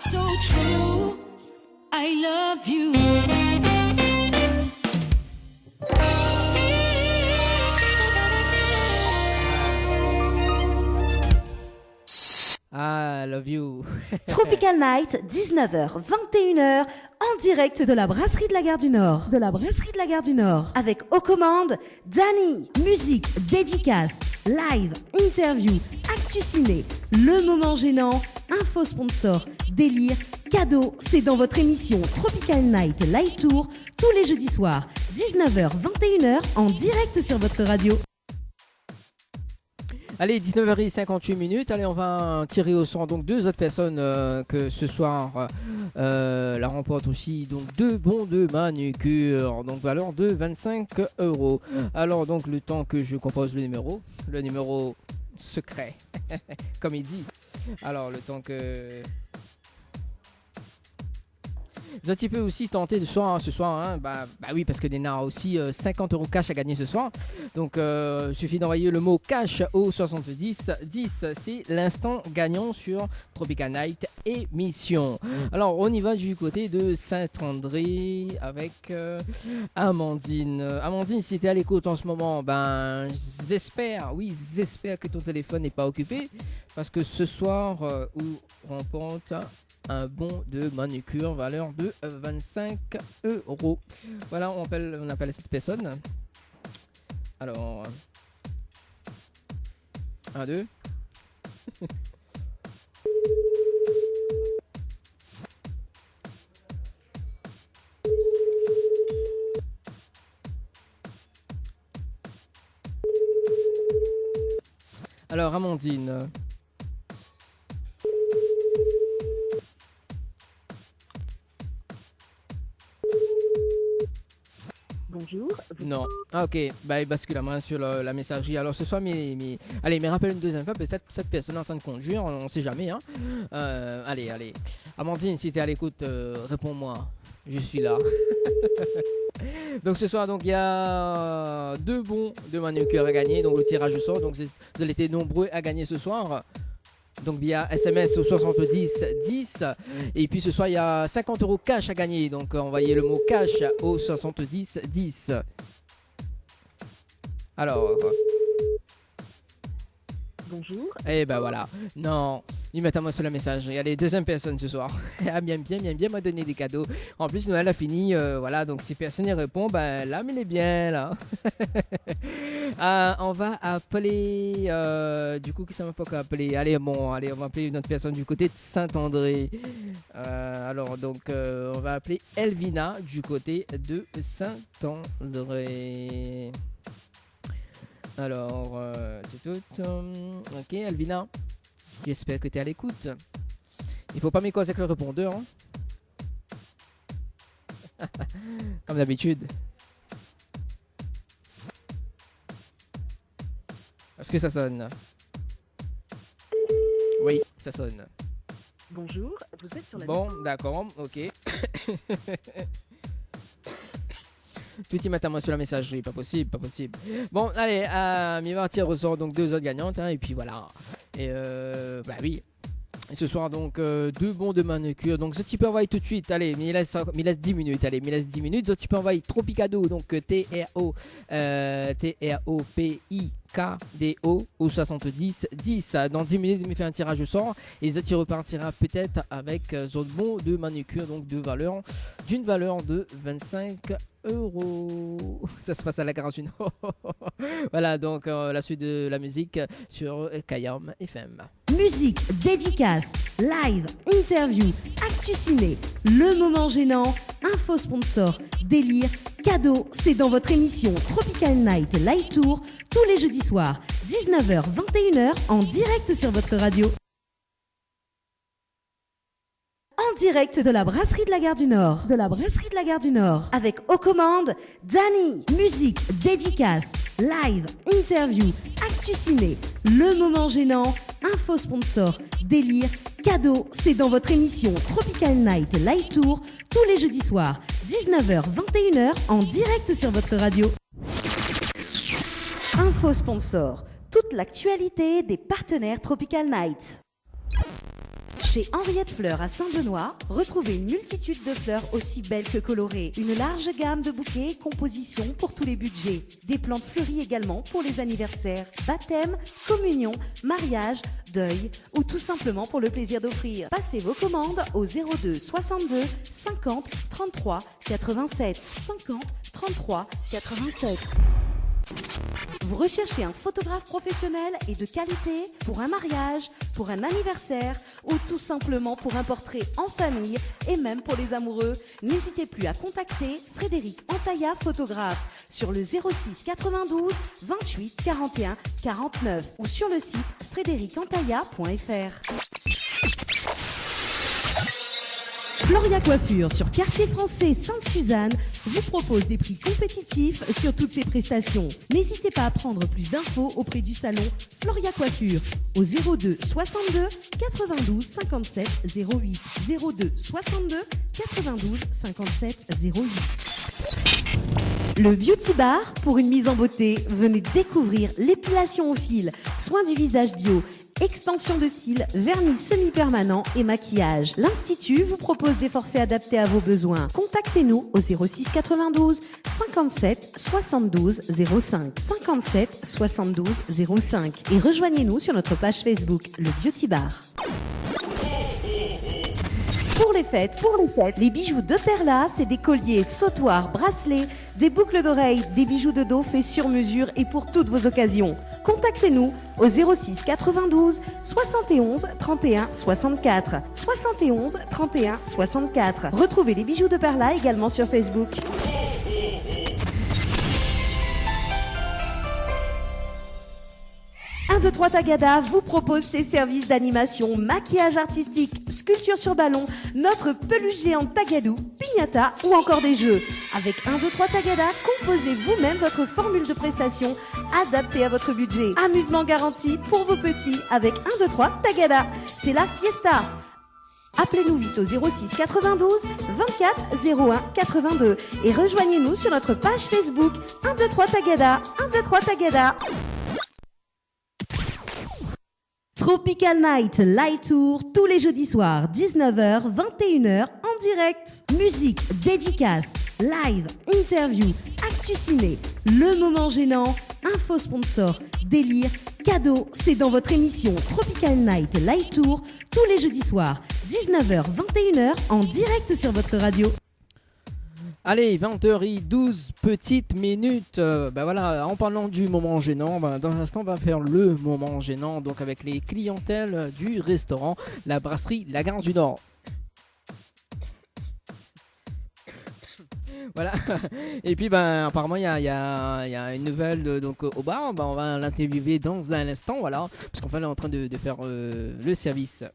H: So true, I love you.
B: I love you.
A: Tropical Night, 19h, 21h, en direct de la brasserie de la Gare du Nord. De la brasserie de la Gare du Nord. Avec aux commandes, Dani. Musique, dédicace, live, interview, actu ciné, le moment gênant, info sponsor, délire, cadeau. C'est dans votre émission Tropical Night Live Tour, tous les jeudis soirs, 19h, 21h, en direct sur votre radio.
B: Allez, 19h58. Allez, on va tirer au sort donc deux autres personnes que ce soir la remportent aussi. Donc deux bons de manucure, donc valeur de 25 €. Alors donc le temps que je compose le numéro secret, comme il dit. Alors le temps que... Vous un petit peu aussi tenté ce soir, hein, bah oui, parce que Dena a aussi 50 € cash à gagner ce soir. Donc il suffit d'envoyer le mot cash au 70 10. C'est l'instant gagnant sur Tropical Night émission. Alors on y va du côté de Saint-André avec Amandine. Amandine, si tu es à l'écoute en ce moment, j'espère que ton téléphone n'est pas occupé. Parce que ce soir, on remporte un bon de manucure valeur de 25 €. Voilà, on appelle cette personne. Alors, 1, 2. Alors, Amandine.
I: Bonjour.
B: Non. Ah, ok. Il bascule la main sur la messagerie. Alors ce soir, allez, mais rappelle une deuxième fois. Peut-être cette personne est en train de conduire. On ne sait jamais. Hein. Allez. Amandine, si tu es à l'écoute, réponds-moi. Je suis là. Donc ce soir, il y a deux bons de manucure à gagner. Donc le tirage au sort. Donc vous avez été nombreux à gagner ce soir. Donc via SMS au 70 10. Et puis ce soir il y a 50 € cash à gagner. Donc envoyez le mot cash au 70 10. Alors.
I: Bonjour.
B: Et voilà. Non. Ils mettent à moi sur le message. Regardez, deuxième personne ce soir. Elle bien m'a donné des cadeaux. En plus, Noël a fini. Voilà, donc si personne n'y répond, là, mais il est bien, là. On va appeler... du coup, qui ça m'a pas appelé? Allez, on va appeler une autre personne du côté de Saint-André. Alors, donc, on va appeler Elvina du côté de Saint-André. Alors, ok, Elvina. J'espère que tu es à l'écoute. Il faut pas m'écouter avec le répondeur. Hein. Comme d'habitude. Est-ce que ça sonne? Oui, ça sonne.
I: Bonjour, vous êtes sur la...
B: Bon, d'accord, ok. Tout y met à moi sur la messagerie, pas possible. Bon, allez, mi va tirer ressort donc deux autres gagnantes, hein, et puis voilà. Et oui. Et ce soir donc deux bons de manucure. Donc ce type envoie tout de suite. Allez, mais il laisse 10 minutes. Allez, mais il laisse 10 minutes. Ce type envoie Tropicado, donc Tropicado KDO au 70 10. Dans 10 minutes, il me fait un tirage au sort et il repartira peut-être avec son bon de manucure, donc d'une valeur de 25 euros. Ça se passe à la Gare du Nord. Voilà, donc la suite de la musique sur Kayam FM.
A: Musique, dédicace, live, interview, actu ciné, le moment gênant, info sponsor, délire, cadeau, c'est dans votre émission Tropical Night Live Tour tous les jeudis soirs, 19h-21h en direct sur votre radio. En direct de la brasserie de la Gare du Nord. Avec aux commandes, Dani. Musique, dédicace, live, interview, actu ciné, le moment gênant, info sponsor, délire, cadeau, c'est dans votre émission Tropical Night Live Tour tous les jeudis soirs, 19h-21h en direct sur votre radio. Info sponsor, toute l'actualité des partenaires Tropical Night. Chez Henriette Fleurs à Saint-Benoît, retrouvez une multitude de fleurs aussi belles que colorées. Une large gamme de bouquets et compositions pour tous les budgets. Des plantes fleuries également pour les anniversaires, baptêmes, communions, mariages, deuil ou tout simplement pour le plaisir d'offrir. Passez vos commandes au 02 62 50 33 87 50 33 87. Vous recherchez un photographe professionnel et de qualité pour un mariage, pour un anniversaire ou tout simplement pour un portrait en famille et même pour les amoureux? N'hésitez plus à contacter Frédéric Antaya, photographe, sur le 06 92 28 41 49 ou sur le site frédéricantaya.fr. Floria Coiffure sur Quartier Français Sainte-Suzanne vous propose des prix compétitifs sur toutes ses prestations. N'hésitez pas à prendre plus d'infos auprès du salon Floria Coiffure au 02 62 92 57 08 02 62 92 57 08. Le Beauty Bar pour une mise en beauté. Venez découvrir l'épilation au fil, soins du visage bio, extension de cils, vernis semi-permanent et maquillage. L'Institut vous propose des forfaits adaptés à vos besoins. Contactez-nous au 06 92 57 72 05 57 72 05 et rejoignez-nous sur notre page Facebook, le Beauty Bar. Pour les fêtes, les bijoux de Perla, c'est des colliers, sautoirs, bracelets, des boucles d'oreilles, des bijoux de dos faits sur mesure et pour toutes vos occasions. Contactez-nous au 06 92 71 31 64. 71 31 64. Retrouvez les bijoux de Perla également sur Facebook. 1, 2, 3 Tagada vous propose ses services d'animation, maquillage artistique, sculpture sur ballon, notre peluche géante Tagadou, piñata ou encore des jeux. Avec 1, 2, 3 Tagada, composez vous-même votre formule de prestation adaptée à votre budget. Amusement garanti pour vos petits avec 1, 2, 3 Tagada. C'est la fiesta. Appelez-nous vite au 06 92 24 01 82 et rejoignez-nous sur notre page Facebook 1, 2, 3 Tagada. 1, 2, 3 Tagada. Tropical Night Live Tour tous les jeudis soirs, 19h, 21h en direct. Musique, dédicace, live, interview, actu ciné, le moment gênant, info sponsor, délire, cadeau, c'est dans votre émission Tropical Night Live Tour tous les jeudis soirs, 19h, 21h en direct sur votre radio.
B: Allez, 20h12 petites minutes. Voilà, en parlant du moment gênant, dans l'instant on va faire le moment gênant, donc avec les clientèles du restaurant La Brasserie La Gare du Nord. Voilà. Et puis apparemment il y a une nouvelle donc au bar. On va l'interviewer dans un instant, voilà, parce qu'en fait elle est en train de faire le service.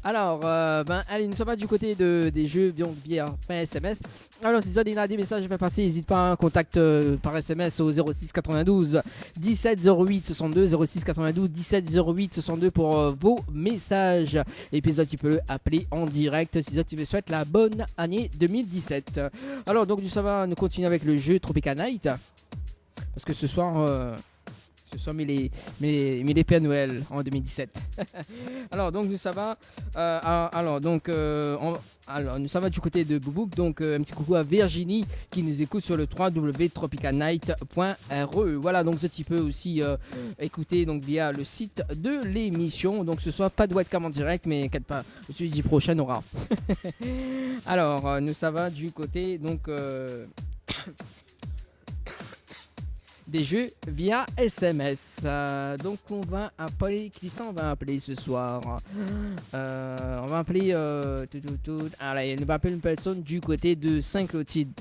B: Alors, allez, nous sommes pas du côté des jeux via SMS. Alors, si ça a des messages à faire passer, n'hésite pas, contact par SMS au 06 92 17 08 62 06 92 17 08 62 pour vos messages. Et puis ça, tu peux appeler en direct si ça, tu veux souhaiter la bonne année 2017. Alors, donc, ça va nous continuer avec le jeu Tropical Night, parce que ce soir Ce soit mes Père Noël en 2017. Alors donc nous ça va. Nous ça va du côté de Boubouk. Donc un petit coucou à Virginie qui nous écoute sur le www.tropicalnight.re. Voilà, donc ce petit peu aussi écouter donc via le site de l'émission. Donc ce soir pas de webcam en direct, mais inquiète pas, le jeudi prochain aura. Alors nous ça va du côté donc des jeux via SMS. Donc on va appeler, qui ça on va appeler ce soir? On va appeler allez, on va appeler une personne du côté de Saint-Clotilde.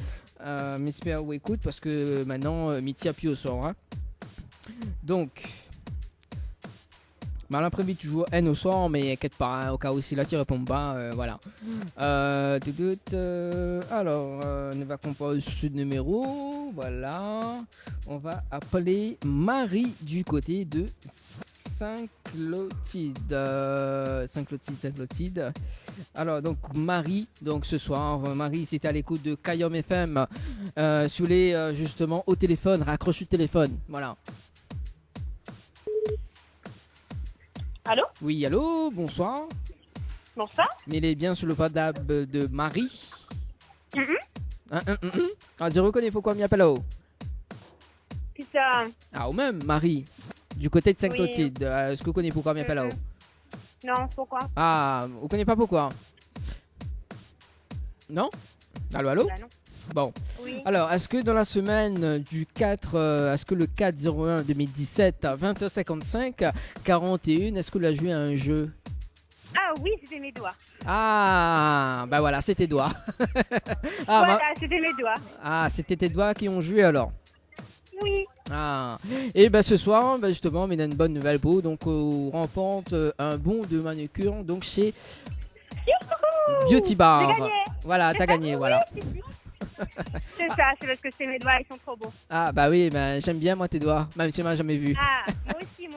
B: J'espère ou écoute parce que maintenant Mitya puis au sort. Hein. Donc l'après-midi tu joues N au soir, mais inquiète pas, hein, au cas où si là tu réponds pas, voilà. Alors, on va composer ce numéro, voilà. On va appeler Marie du côté de Saint-Clotilde. Saint-Clotilde. Alors, donc Marie, donc ce soir, Marie, c'est à l'écoute de Kayom FM, sous les, justement, au téléphone, raccroche le téléphone, voilà.
J: Allô?
B: Oui, allô, bonsoir.
J: Bonsoir.
B: Mais il est bien sur le portable de Marie. Ah, je reconnais pourquoi il m'appelle là-haut.
J: Qui ça?
B: Ah, ou même Marie, du côté de Saint-Clotilde. Est-ce que vous connaissez pourquoi il m'appelle là-haut?
J: Non, pourquoi?
B: Ah, vous connaissez pas pourquoi? Non? Allô, allô?
J: Bah non.
B: Bon.
J: Oui.
B: Alors, est-ce que dans la semaine du 4, est-ce que le 4-01 2017 à 20h55, 41, est-ce que vous avez joué à un jeu?
J: Ah oui, c'était mes doigts.
B: Ah, bah voilà, c'est tes doigts.
J: Voilà, c'était mes doigts.
B: Ah, c'était tes doigts qui ont joué alors?
J: Oui.
B: Ah, et bah ce soir, bah justement, on a une bonne nouvelle pour vous. Donc, on remporte un bon de manucure donc chez Beauty Bar.
J: J'ai gagné.
B: Voilà, t'as gagné, voilà.
J: C'est ça, c'est parce que c'est mes doigts, ils sont trop beaux.
B: Ah bah oui, bah, j'aime bien moi tes doigts, même si on m'a jamais vu.
J: Ah, moi aussi.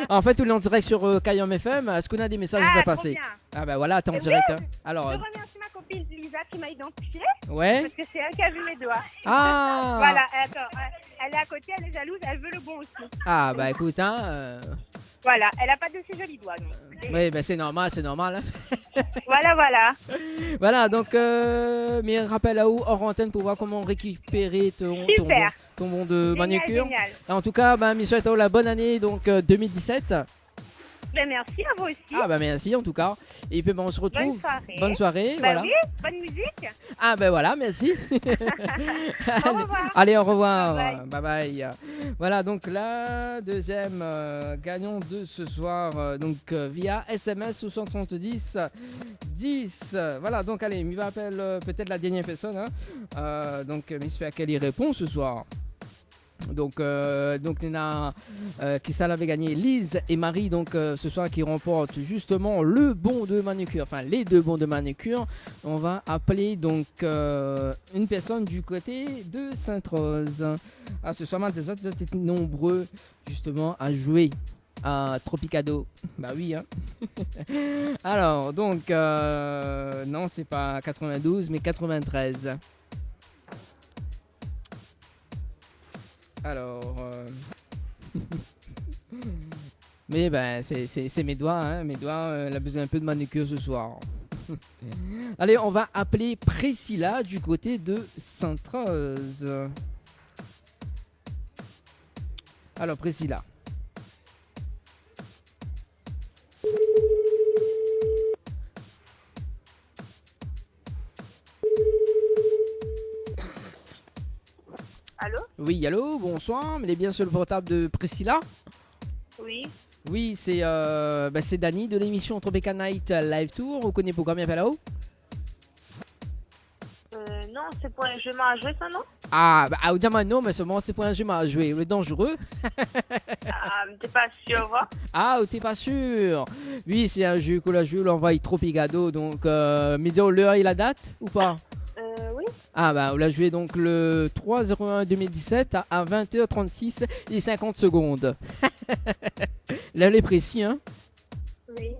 B: En fait, on est en direct sur Kayom FM. Est-ce qu'on a des messages à passer?
J: Bien.
B: Ah bah voilà, t'es en direct. Hein. Alors,
J: je remercie ma copine Lisa qui m'a identifiée.
B: Ouais.
J: Parce que c'est elle qui a vu mes doigts.
B: Ah.
J: Voilà, attends, elle est à côté, elle est jalouse, elle veut le bon aussi.
B: Ah bah écoute, hein.
J: Voilà, elle a pas de si jolis doigts. Donc.
B: Oui, bah c'est normal. Hein.
J: Voilà.
B: Voilà, donc, mais rappel à où hors antenne pour voir comment récupérer ton bon de manucure.
J: Génial.
B: En tout cas, bah, je souhaite la bonne année donc 2017.
J: Ben, merci à vous aussi.
B: Ah bah merci en tout cas. Et puis on se retrouve.
J: Bonne soirée. Bah,
B: voilà.
J: Oui, bonne musique.
B: Ah ben voilà, merci.
J: Au revoir.
B: Allez, au revoir.
J: Bye
B: bye. Voilà, donc la deuxième gagnant de ce soir, donc via SMS 670 10. Voilà, donc allez, il m'appelle peut-être la dernière personne. Hein. Donc j'espère qu'elle y répond ce soir. Donc Nina qui ça l'avait gagné, Lise et Marie donc ce soir qui remportent justement le bon de manucure, enfin les deux bons de manucure. On va appeler donc une personne du côté de Sainte-Rose. Ah, ce soir des autres étaient nombreux justement à jouer à Tropicado. Bah oui hein. Alors donc non c'est pas 92 mais 93. Alors, mais ben c'est mes doigts, hein. Mes doigts, elle a besoin un peu de manucure ce soir. Allez, on va appeler Priscilla du côté de Sainte-Rose. Alors Priscilla.
J: Allô?
B: Oui, allô, bonsoir. Elle est bien sur le portable de Priscilla?
J: Oui.
B: Oui, c'est Dani de l'émission Tropical Night Live Tour. Vous connaissez pourquoi bien là-haut?
J: Non, c'est pour un jeu à jouer ça, non?
B: Ah, bah, au diamant, non, mais seulement c'est pour un jeu à jouer. Le dangereux.
J: Ah, t'es pas sûr, va?
B: Ah, t'es pas sûr? Oui, c'est un jeu que la joue, on va y Tropicado. Donc, midi l'heure et la date ou pas?
J: Oui.
B: Ah, bah, on l'a joué donc le 3-01 2017 à 20h36 et 50 secondes. Là, elle est précis, hein?
J: Oui.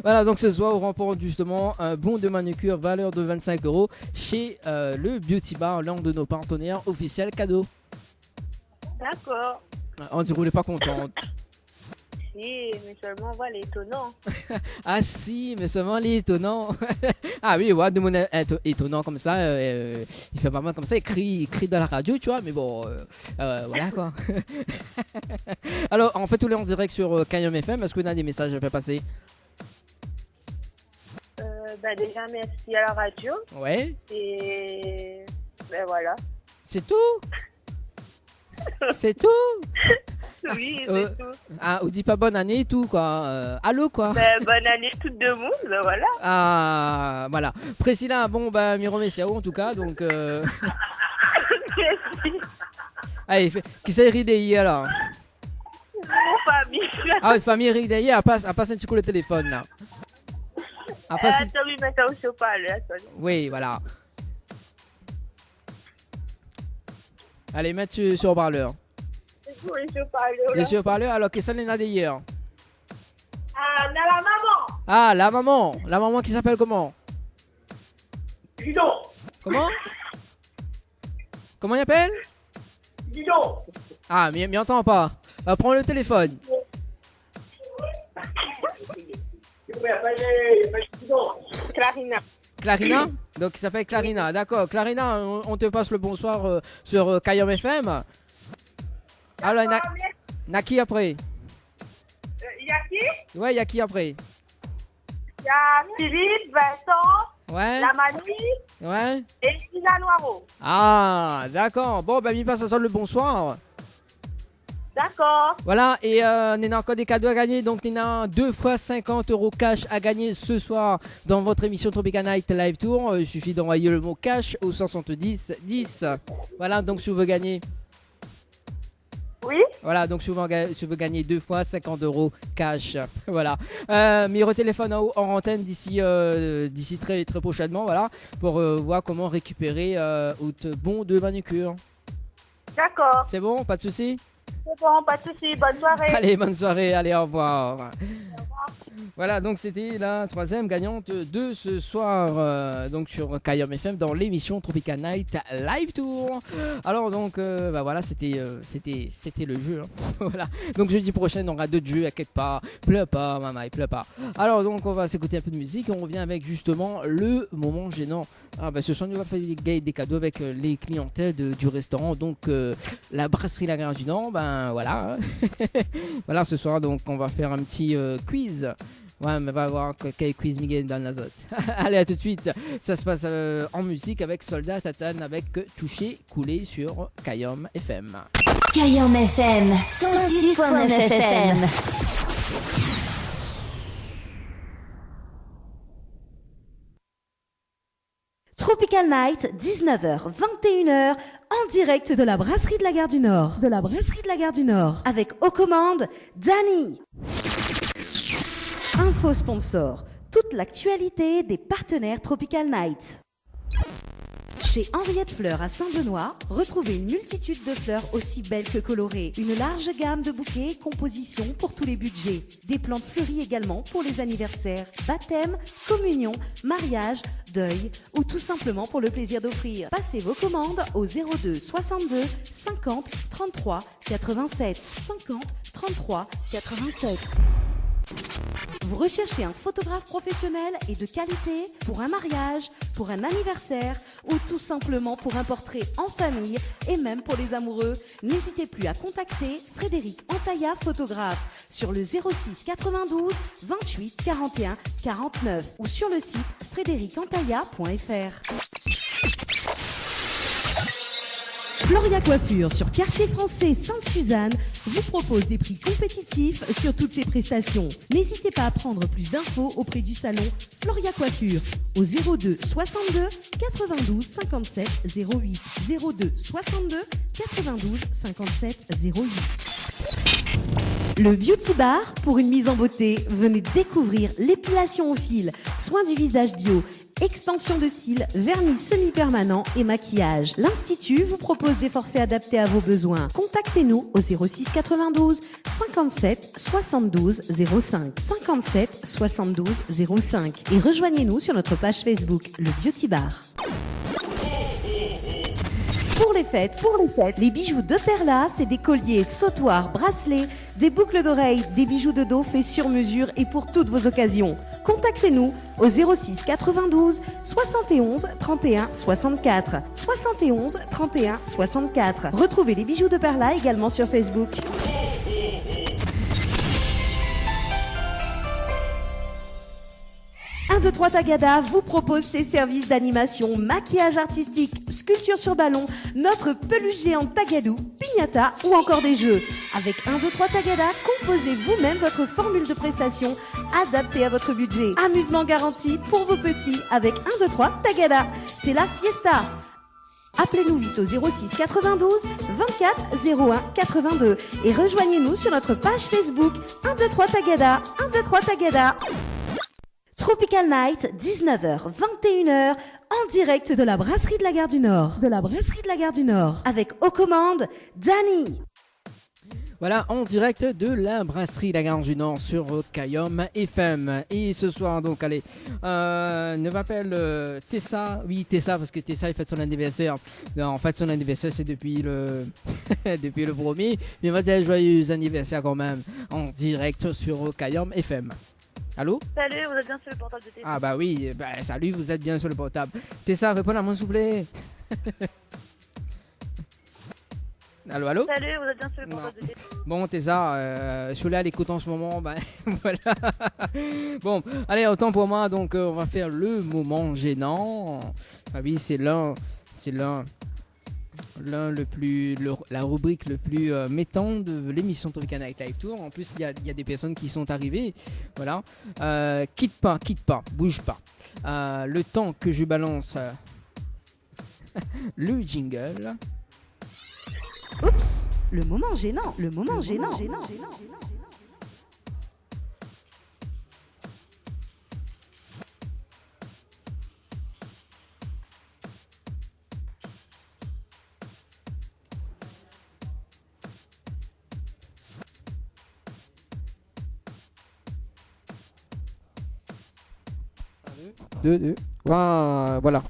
B: Voilà, donc ce soir, on remporte justement un bon de manucure valeur de 25 € chez le Beauty Bar, l'un de nos partenaires officiels cadeaux.
J: D'accord.
B: On dirait qu'elle n'est pas contente.
J: Si, mais seulement voilà, étonnant.
B: Ah si, mais seulement les étonnants. Ah oui, ouais, de mon étonnant comme ça, il fait pas mal comme ça, il crie dans la radio, tu vois, mais bon, voilà quoi. Alors, en fait, tous les en direct sur Kayom FM, est-ce que vous avez des messages à faire passer?
J: Déjà, merci à la radio.
B: Ouais.
J: Et voilà.
B: C'est tout? C'est tout?
J: Oui, c'est tout.
B: Ah, on dit pas bonne année et tout, quoi. Allô, quoi.
J: Bonne année tout le monde, voilà.
B: Ah, voilà. Priscilla, bon, Miro Messiao, en tout cas, donc...
J: Merci.
B: Allez, qui s'est ridé hier, alors?
J: Mon famille.
B: Ah, famille ridé hier, elle passe un petit coup le téléphone, là.
J: Attends, oui, maintenant, je parle, attends.
B: Oui, voilà. Allez, mets-tu sur haut-parleur.
J: Oui, je parle.
B: Je suis haut-parleur, alors qu'est-ce qu'on a d'hier?
J: Ah, la maman.
B: Ah, la maman. La maman qui s'appelle comment?
J: Didon.
B: Comment? Comment il appelle?
J: Didon.
B: Ah, mais il m'entend pas. Prends le téléphone.
J: Clarina.
B: Clarina? Donc il s'appelle Clarina, d'accord. Clarina, on te passe le bonsoir sur Kayom FM. Alors, il y a qui après?
J: Il y a qui?
B: Ouais, il y a qui après?
J: Il y a Philippe, Vincent,
B: Ouais.
J: la Manu
B: Ouais.
J: et Lina Noiro.
B: Ah, d'accord. Bon, il passe à ça le bonsoir.
J: D'accord.
B: Voilà, et on a encore des cadeaux à gagner. Donc, on a 2 fois 50 € cash à gagner ce soir dans votre émission Tropical Night Live Tour. Il suffit d'envoyer le mot cash au 170 10. Voilà, donc si vous voulez gagner.
J: Oui.
B: Voilà, donc si vous voulez gagner 2 fois 50 € cash. Voilà. Mais téléphone en antenne d'ici très, très prochainement. Voilà, pour voir comment récupérer votre bon de manucure.
J: D'accord.
B: C'est bon, pas de souci?
J: C'est bon, pas de soucis. Bonne soirée.
B: Allez, bonne soirée. Allez, au revoir. Voilà, donc c'était la 3e gagnante de ce soir, donc sur Kayom FM dans l'émission Tropical Night Live Tour. Alors donc, voilà, c'était le jeu. Hein. Voilà. Donc jeudi prochain, on aura d'autres jeux. Inquiète pas, pleure pas, maman, il pleure pas. Alors donc, on va s'écouter un peu de musique et on revient avec justement le moment gênant. Ah ce soir, on va faire des cadeaux avec les clientèles du restaurant, donc la brasserie La Gare du Nord. Voilà. Voilà, ce soir, donc on va faire un petit quiz. Ouais, mais va voir quel quiz Miguel dans l'azote. Allez, à tout de suite. Ça se passe en musique avec Soldat Tatane avec Touché Coulé sur Kayom FM.
E: Kayom FM, 106.9 FM.
A: Tropical Night, 19h, 21h, en direct de la brasserie de la Gare du Nord. De la brasserie de la Gare du Nord. Avec aux commandes, Dani. Info sponsor. Toute l'actualité des partenaires Tropical Night. Chez Henriette Fleurs à Saint-Benoît, retrouvez une multitude de fleurs aussi belles que colorées. Une large gamme de bouquets et compositions pour tous les budgets. Des plantes fleuries également pour les anniversaires, baptêmes, communions, mariages, deuil ou tout simplement pour le plaisir d'offrir. Passez vos commandes au 02 62 50 33 87 50 33 87. Vous recherchez un photographe professionnel et de qualité pour un mariage, pour un anniversaire ou tout simplement pour un portrait en famille et même pour les amoureux? N'hésitez plus à contacter Frédéric Antaïa, photographe, sur le 06 92 28 41 49 ou sur le site frédéricantaïa.fr. Floria Coiffure sur Quartier Français Sainte-Suzanne vous propose des prix compétitifs sur toutes ses prestations. N'hésitez pas à prendre plus d'infos auprès du salon Floria Coiffure au 02 62 92 57 08 02 62 92 57 08. Le Beauty Bar pour une mise en beauté. Venez découvrir l'épilation au fil, soins du visage bio, extension de cils, vernis semi-permanent et maquillage. L'Institut vous propose des forfaits adaptés à vos besoins. Contactez-nous au 06 92 57 72 05 57 72 05 et rejoignez-nous sur notre page Facebook Le Beauty Bar. Pour les fêtes. Les bijoux de Perla, c'est des colliers, sautoirs, bracelets, des boucles d'oreilles, des bijoux de dos faits sur mesure et pour toutes vos occasions. Contactez-nous au 06 92 71 31 64. 71 31 64. Retrouvez les bijoux de Perla également sur Facebook. 1, 2, 3 Tagada vous propose ses services d'animation, maquillage artistique, sculpture sur ballon, notre peluche géante Tagadou, piñata ou encore des jeux. Avec 1, 2, 3 Tagada, composez vous-même votre formule de prestation adaptée à votre budget. Amusement garanti pour vos petits avec 1, 2, 3 Tagada. C'est la fiesta. Appelez-nous vite au 06 92 24 01 82 et rejoignez-nous sur notre page Facebook 1, 2, 3 Tagada. 1, 2, 3 Tagada. Tropical Night, 19h, 21h, en direct de la brasserie de la Gare du Nord. Avec aux commandes, Dani.
B: Voilà, en direct de la brasserie La Gare du Nord sur Kayom FM. Et ce soir, donc, allez, ne m'appelle Tessa. Oui, Tessa, parce que Tessa, il fête son anniversaire. Non, en fait, son anniversaire, c'est depuis le depuis le premier. Mais on va dire joyeux anniversaire quand même, en direct sur Kayom FM. Allô?
J: Salut, vous êtes bien sur le portable de Tessa.
B: Ah bah oui, salut, vous êtes bien sur le portable. Tessa, réponds à moi, s'il vous plaît. Allô?
J: Salut, vous êtes bien sur le portable de Tessa.
B: Bon, Tessa, je suis là à l'écoute en ce moment, voilà. Bon, allez, autant pour moi, donc on va faire le moment gênant. Ah oui, c'est l'un la rubrique le plus mettant de l'émission Tropical Night Live Tour. En plus, il y a des personnes qui sont arrivées. Voilà. Quitte pas, bouge pas. Le temps que je balance le jingle.
A: Oups, le moment gênant.
B: Deux. Voilà.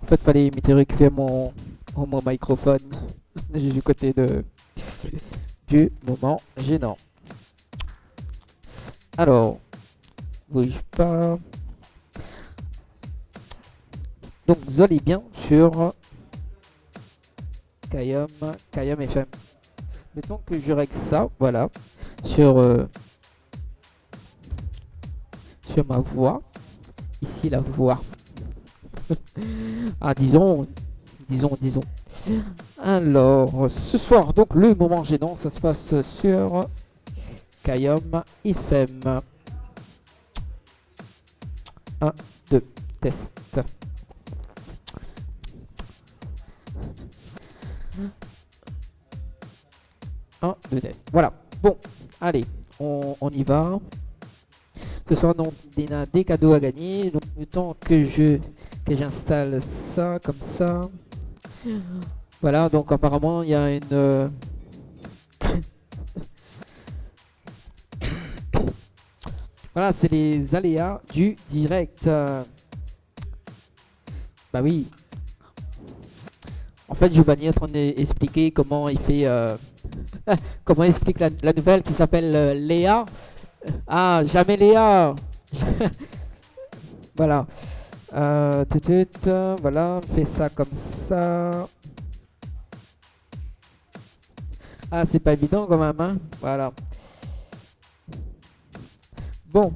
B: En fait, fallait imiter récupérer mon microphone du côté du moment gênant. Alors, bouge pas. Donc, vous allez bien sur Kayom FM. Mettons que je règle ça, voilà, sur ma voix. Ici, la voix. Ah, disons. Alors, ce soir, donc, le moment gênant, ça se passe sur Kayom FM. 1, 2, test. Voilà. Bon, allez, on y va. Ce soir, donc, il y a des cadeaux à gagner. Donc, le temps que j'installe ça, comme ça. Voilà, donc apparemment, il y a une... Voilà, c'est les aléas du direct. Bah oui. En fait, Giovanni est en train d'expliquer comment il fait... comment il explique la nouvelle qui s'appelle Léa. Ah, jamais Léa. Voilà. Voilà, on fait ça comme ça. Ah, c'est pas évident quand même, hein. Voilà. Bon.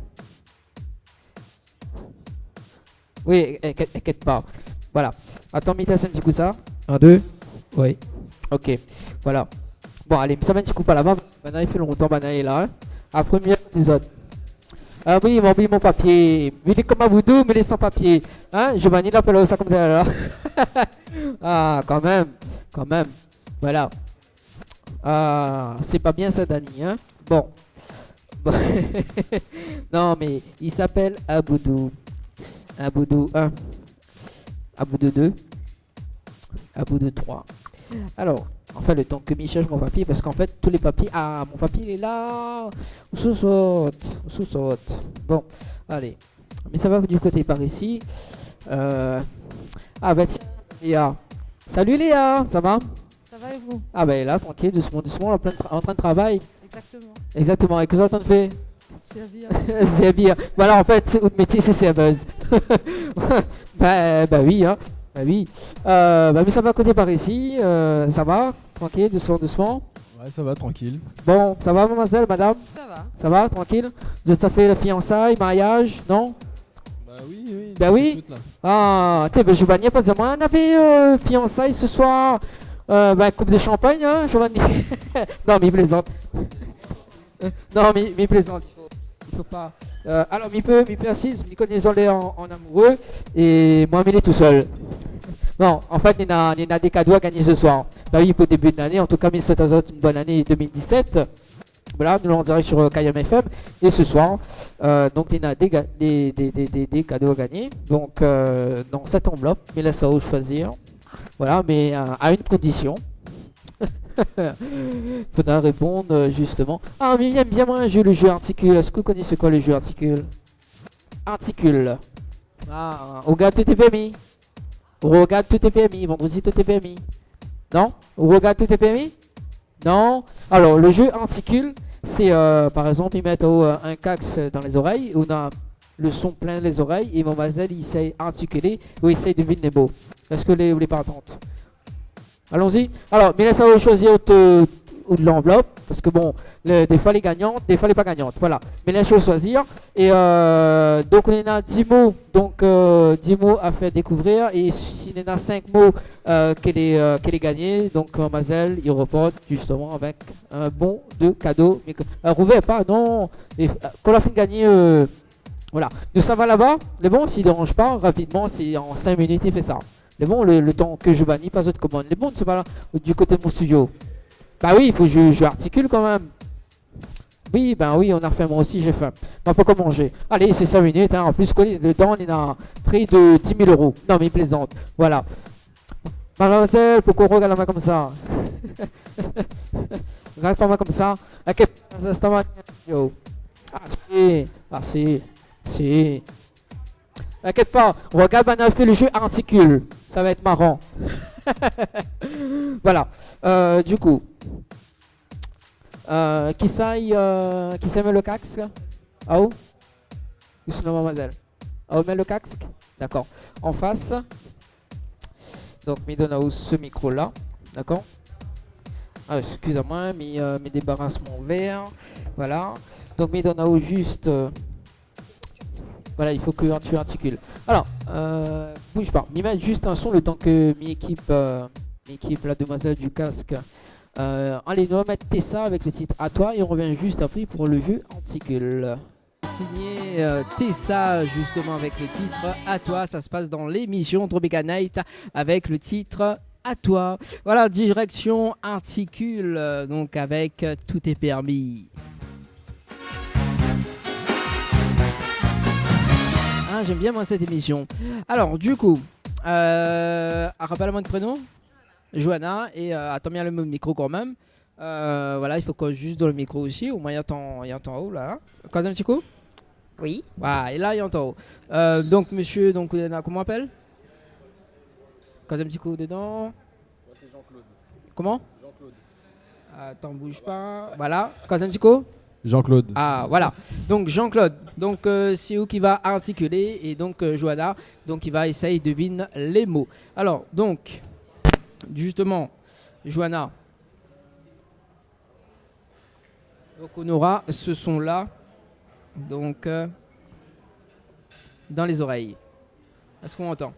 B: Oui, inquiète pas. Voilà. Attends, mettez un petit coup ça. 1, 2. Oui. Ok. Voilà. Bon, allez, ça va un petit coup par là-bas. Maintenant, il fait longtemps, maintenant, il est là. Hein. Après, première épisode. Ah oui, il m'a oublié mon papier. Il est comme un voodoo, mais il est sans papier. Hein, Giovanni l'appelle ça comme ça là. Ah, quand même. Voilà. Ah, c'est pas bien ça, Dani, hein. Bon. Non, mais il s'appelle Aboudou. Aboudou 1. Aboudou 2. Aboudou 3. Alors, enfin, le temps que Michel mon papier, parce qu'en fait, tous les papiers... Ah, mon papier, il est là. Sous-saute. Bon, allez. Mais ça va du côté par ici. Ah, bah tiens, Léa. Salut Léa, ça va?
K: Ça va et vous?
B: Ah ben là, tranquille, doucement, doucement, en train de travail.
K: Exactement.
B: Exactement, et que vous êtes en train de faire?
K: Servir.
B: Servir. Voilà, en fait, votre métier, c'est serveuse. bah oui, hein. Bah oui. Mais ça va à côté par ici, ça va? Tranquille, doucement, doucement.
L: Ouais, ça va, tranquille.
B: Bon, ça va, mademoiselle, madame?
K: Ça va.
B: Ça va, tranquille? Vous êtes ça fait la fiançailles, mariage, non?
L: Bah oui.
B: Bah oui. Ah, t'es ben Giovanni, pas de moi, on avait fiançailles ce soir. Coupe de champagne, hein, Giovanni? Non, mais il plaisante. Non, mais il plaisante. Il faut pas. Alors, il peut assise, il connaît en amoureux. Et moi, il est tout seul. Bon, en fait, il y a des cadeaux à gagner ce soir. Bah oui, pour le début de l'année. En tout cas, il souhaite à vous une bonne année 2017. Voilà, nous l'avons en direct sur Kayam FM. Et ce soir, donc il y a des cadeaux à gagner. Donc, dans cette enveloppe, il laisse à vous choisir. Voilà, mais à une condition. Faudra répondre justement. Ah, mais il aime bien moi le jeu articule. Est-ce que vous connaissez quoi le jeu articule? Articule. Ah, regarde tout est permis. Regarde tout est permis. Vendredi tout est permis. Non? Regarde tout est permis? Non? Alors, le jeu articule, c'est par exemple, ils mettent un cax dans les oreilles, on a le son plein les oreilles, et mademoiselle, il essaye d'articuler ou il essaye de deviner les mots. Est-ce que vous les partantes? Allons-y. Alors, mais laissez-vous choisir de l'enveloppe, parce que bon, des fois les gagnantes, des fois les pas gagnantes. Voilà. Mais laissez-vous choisir. Et donc, on a 10 mots. Donc, 10 mots à faire découvrir. Et s'il y en a 5 mots qu'elle est gagnée, donc, mademoiselle, il reporte justement avec un bon de cadeau. Mais rouvez pas, non. Et, quand la fin de gagner, voilà. Nous, ça va là-bas. Les bons, s'il ne dérange pas, rapidement, c'est en 5 minutes, il fait ça. Les bons, le temps que je bannis, pas d'autres commandes. Les bons, c'est pas là, du côté de mon studio. Bah oui, il faut que je articule quand même. Oui, ben oui, on a faim, moi aussi j'ai faim. On va pas quoi manger. Allez, c'est 5 minutes, hein. En plus, dedans, on est à prix de 10 000 €. Non, mais il plaisante. Voilà. Mademoiselle, pourquoi on regarde la main comme ça? Regarde pas moi comme ça. Ok, ah si. T'inquiète pas, on regarde maintenant on fait le jeu articule. Ça va être marrant. Voilà. Du coup. Qui s'aille met le casque? Ah où? Où c'est mademoiselle? Ah où met le casque? D'accord. En face. Donc, me donne à ce micro là. D'accord. Ah, excusez-moi, me débarrasse mon verre. Voilà. Donc, me donne à juste. Voilà, il faut que tu articules. Alors, bouge pas. M'y met juste un son le temps que mi équipe, la demoiselle du casque. Allez, nous allons mettre Tessa avec le titre À toi et on revient juste après pour le jeu articule. Signé Tessa justement avec le titre À toi. Ça se passe dans l'émission Tropical Night avec le titre À toi. Voilà, direction articule. Donc avec Tout est permis. Ah, j'aime bien moi cette émission. Alors du coup, rappelle-moi le prénom. Johanna. Et attends bien le micro quand même. Voilà, il faut qu'on juste dans le micro aussi. Au moins il entend haut là. Quand un petit coup.
M: Oui.
B: Voilà, et là il entend haut. Donc monsieur, donc comment on appelle? Quand un petit coup dedans.
L: Moi c'est Jean-Claude.
B: Comment?
L: Jean-Claude.
B: Attends, bouge pas. Voilà, quand un petit coup.
L: Jean-Claude.
B: Ah voilà, donc Jean-Claude, donc c'est où qui va articuler et donc Johanna, donc il va essayer de deviner les mots. Alors donc, justement, Johanna, donc on aura ce son là, donc dans les oreilles. Est-ce qu'on entend?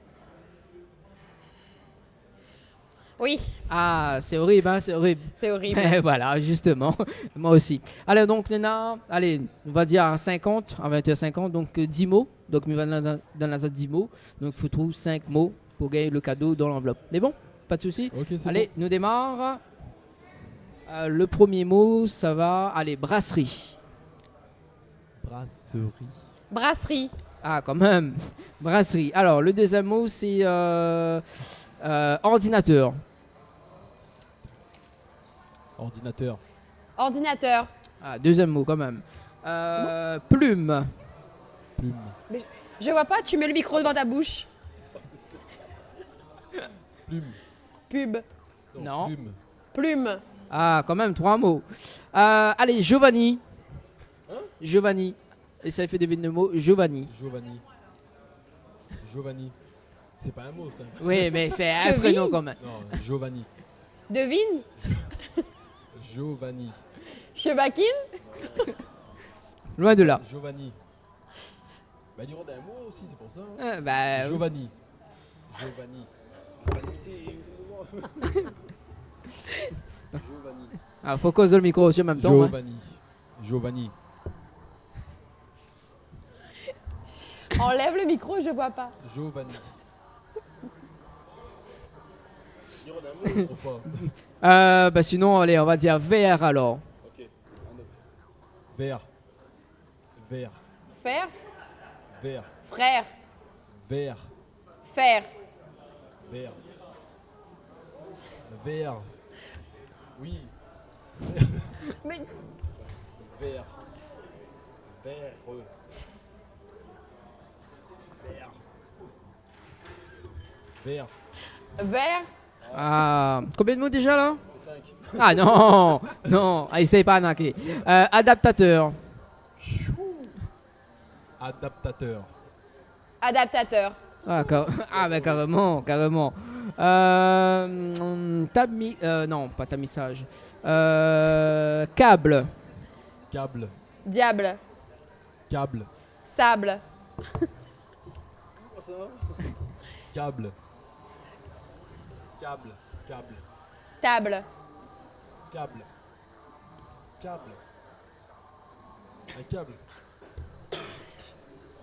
M: Oui.
B: Ah, c'est horrible, hein, c'est horrible.
M: C'est horrible.
B: Voilà, justement. Moi aussi. Allez, donc, Léna, allez, on va dire à 50, à 21h50, donc 10 mots. Donc, on va dans la zone 10 mots. Donc, il faut trouver 5 mots pour gagner le cadeau dans l'enveloppe. Mais bon, pas de souci.
L: Okay,
B: allez,
L: bon.
B: Nous démarre. Le premier mot, ça va. Allez, brasserie.
M: Brasserie.
B: Ah, quand même. Brasserie. Alors, le deuxième mot, c'est ordinateur.
M: Ordinateur.
B: Ah, deuxième mot quand même. Plume.
M: Mais je vois pas, tu mets le micro devant ta bouche.
L: Plume.
N: Pub.
B: Non.
L: Plume.
N: Plume.
B: Ah, quand même, 3 mots. Allez, Giovanni. Giovanni. Et ça fait deviner le mot Giovanni.
L: Giovanni. Giovanni. C'est pas un mot, ça.
B: Oui, mais c'est un
N: Cheville.
B: prénom quand même.
L: Non, Giovanni.
N: Devine.
L: Giovanni.
N: Chevaquine.
B: Loin de là.
L: Giovanni. Bah, dis-moi d'un mot aussi, c'est pour ça. Hein.
B: Bah,
L: Giovanni. Giovanni. Giovanni.
B: ah, faut causer le micro aussi en même temps. hein.
L: Giovanni. Giovanni.
N: Enlève le micro, je vois pas.
L: Giovanni. Dis-moi d'un mot ou pas?
B: Bah sinon, allez, on va dire VR alors.
L: Ok, un autre. Vert. Vert.
N: Faire.
L: Vert.
N: Frère.
L: Vert.
N: Faire.
L: Vert. Vert. Oui.
N: Mais
L: Vert. Vert. Vert. Vert.
N: vert.
B: Ah, combien de mots déjà là?
L: 5.
B: Ah non, non, ah, essaye pas d'arnaquer. Adaptateur.
L: Adaptateur.
N: Adaptateur.
B: Ah, ah bah carrément, carrément. Non, pas tamissage. Câble.
L: Câble.
N: Diable.
L: Câble.
N: Sable.
L: Câble. Câble. Câble.
N: Table.
L: Câble. Câble. Un câble.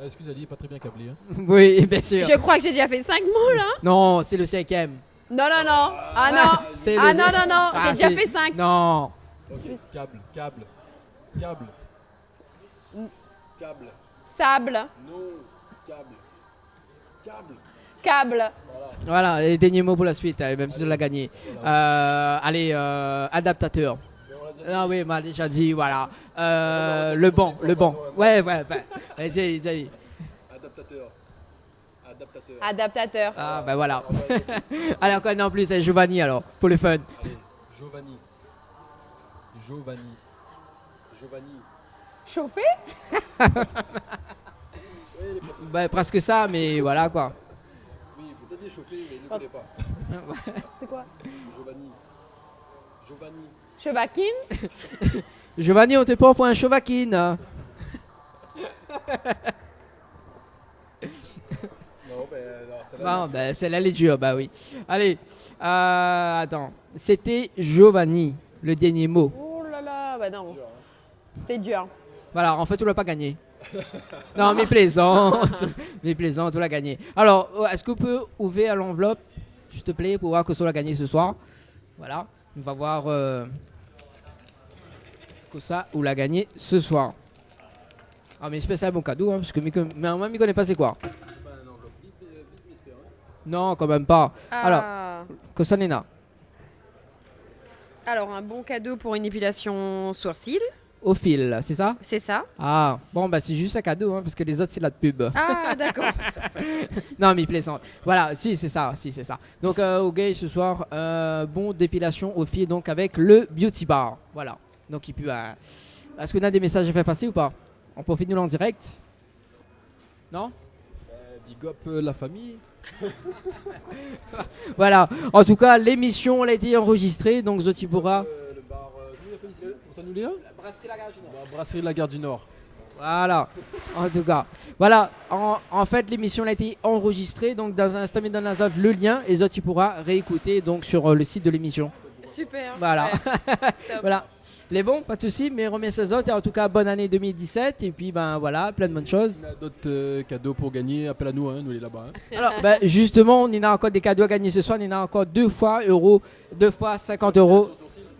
L: Ah, excusez, elle est pas très bien câblée. Hein.
B: Oui, bien sûr.
N: Je crois que j'ai déjà fait 5 mots là.
B: Non, c'est le 5e.
N: Non, non, non. Ah non.
B: C'est
N: Ah
B: le-
N: non, non, non.
B: Ah,
N: J'ai déjà
B: c'est-
N: fait 5.
B: Non.
L: Ok, câble. Câble. Câble. Câble.
N: Sable.
L: Non. Câble. Câble.
N: Câble.
B: Voilà, les derniers mots pour la suite, même si je l'ai gagné. Allez, adaptateur. Ah oui, m'a déjà dit, voilà. Le banc, le banc. Ouais, ouais, ouais. Allez.
L: Adaptateur. Adaptateur.
N: Adaptateur.
B: Ah, ben voilà. Allez, encore un en plus, c'est Giovanni alors, pour le fun.
L: Allez, Giovanni. Giovanni. Giovanni.
N: Chauffé.
B: Bah, presque ça, mais voilà quoi.
L: Oui, peut-être dit chauffé, mais il ne connaît pas.
N: C'est quoi?
L: Giovanni. Giovanni.
N: Chevaquine.
B: Giovanni, on te prend pour un chevaquine.
L: Non, celle-là.
B: Bon, ben celle-là, elle est dure, bah oui. Allez, attends. C'était Giovanni, le dernier mot.
N: Oh là là. Bah non. C'était dur.
B: Voilà, en fait, tu l'as pas gagné. Non, mais plaisante. Mais plaisante, tu l'as gagné. Alors, est-ce que vous pouvez ouvrir l'enveloppe, s'il te plaît, pour voir que ça l'a gagné ce soir? Voilà, on va voir que ça, ou l'a gagné ce soir. Ah, mais j'espère que c'est un bon cadeau, hein, parce que mais moi, je ne connais pas c'est quoi. Non, quand même pas. Alors, que ça, Néna?
N: Alors, un bon cadeau pour une épilation sourcil.
B: Au fil, c'est ça?
N: C'est ça.
B: Ah, bon, bah c'est juste un cadeau, hein, parce que les autres, c'est la pub.
N: Ah, d'accord.
B: Non, mais il plaisante. Voilà, si, c'est ça, si, c'est ça. Donc, au gay, ce soir, bon dépilation au fil, donc avec le Beauty Bar. Voilà. Donc, il peut. Est-ce qu'on a des messages à faire passer ou pas? On profite de nous en direct? Non?
L: Big up la famille.
B: Voilà. En tout cas, l'émission, elle a été enregistrée, donc Zoti pourra.
L: Le bar, nous, il appelle ici. On s'annule là?
B: La brasserie La Gare du Nord.
L: La brasserie de la Gare du Nord.
B: Voilà, en tout cas. Voilà, en fait, l'émission a été enregistrée. Donc, dans un instant, mais dans un autre, le lien. Et Zoti pourra réécouter donc, sur le site de l'émission.
N: Super.
B: Voilà.
N: Ouais.
B: Voilà. Les bons, pas de soucis, mais remercie aux autres. Et en tout cas, bonne année 2017. Et puis, ben voilà, plein de bonnes choses.
L: On a d'autres cadeaux pour gagner. Appelle à nous, hein, nous, les là-bas. Hein.
B: Alors, ben, justement, on en a encore des cadeaux à gagner ce soir. On en a encore 2 fois 50 euros.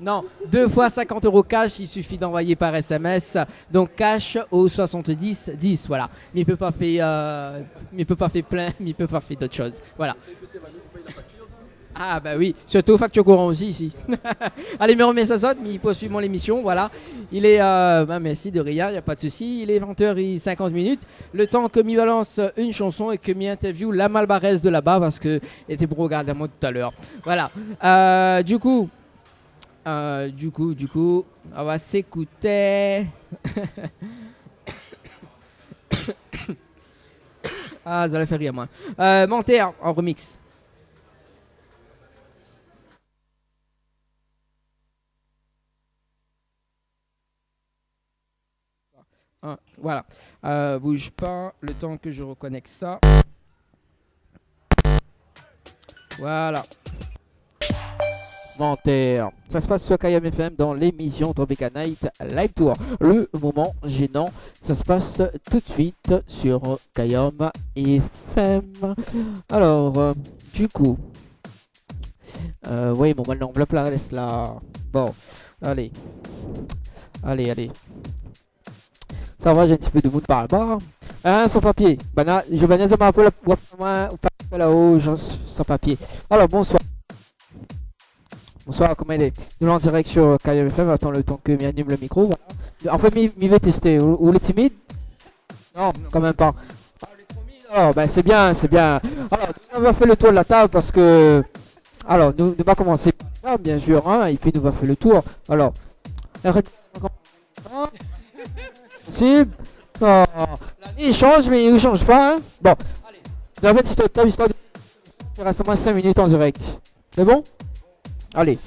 B: Non, 2 fois 50 euros cash, il suffit d'envoyer par SMS. Donc cash au 70 10, voilà. Mais il peut pas faire, plein, mais il peut pas faire d'autres choses. Voilà. Ah bah oui, surtout facture courant aussi ici. Allez, me remets ça saute, mais il poursuit mon émission, voilà. Il est, merci de rien, il n'y a pas de souci. Il est 20h50. Le temps que m'y balance une chanson et que m'y interview la Malbarès de là-bas parce que était pour regarder à moi tout à l'heure. Voilà. Du coup, on va s'écouter. Ah, ça allait faire rire moi. Monter en remix. Voilà, bouge pas le temps que je reconnecte ça. Voilà. Menteur. Ça se passe sur KM FM dans l'émission Tropical Night Live Tour. Le moment gênant, ça se passe tout de suite sur KM FM. Alors, du coup, oui, mon mal l'enveloppe la laisse là. Bon, allez. Ça va, j'ai un petit peu de mood par là-bas. Sans papier. Je vais un peu là-haut, sans papier. Alors, bonsoir. Bonsoir, comment il est? Nous en direct sur KMFM, attends le temps que m'anime le micro. Voilà. En fait, m'y vais tester. Vous les timide? Non, quand même pas. Alors, ben c'est bien. Alors, on va faire le tour de la table parce que... Alors, nous va commencer par là, bien sûr, hein, et puis nous va faire le tour. Alors... Possible. Oh, il change, mais il ne change pas. Hein. Bon, allez. On va faire une petite table histoire de... Il reste au moins 5 minutes en direct. C'est bon? Allez,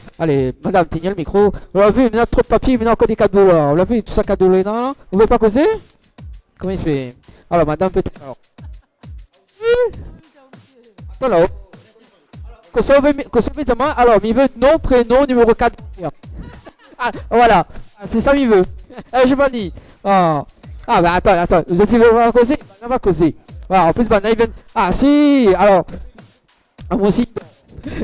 B: madame, tenez le micro. On l'a vu, il y a trop de papier, il y a encore des cadeaux là. On l'a vu, tout ça cadeau là. Vous voulez pas causer? Comment il fait? Alors, madame, peut-être. Alors. Attends là. Alors, il veut nom, prénom, numéro 4. Ah, voilà, c'est ça il veut. Je m'en dis. Ah bah attends, vous êtes va causer? On va causer. Voilà, en plus, il vient... Ah si, alors. Moi aussi.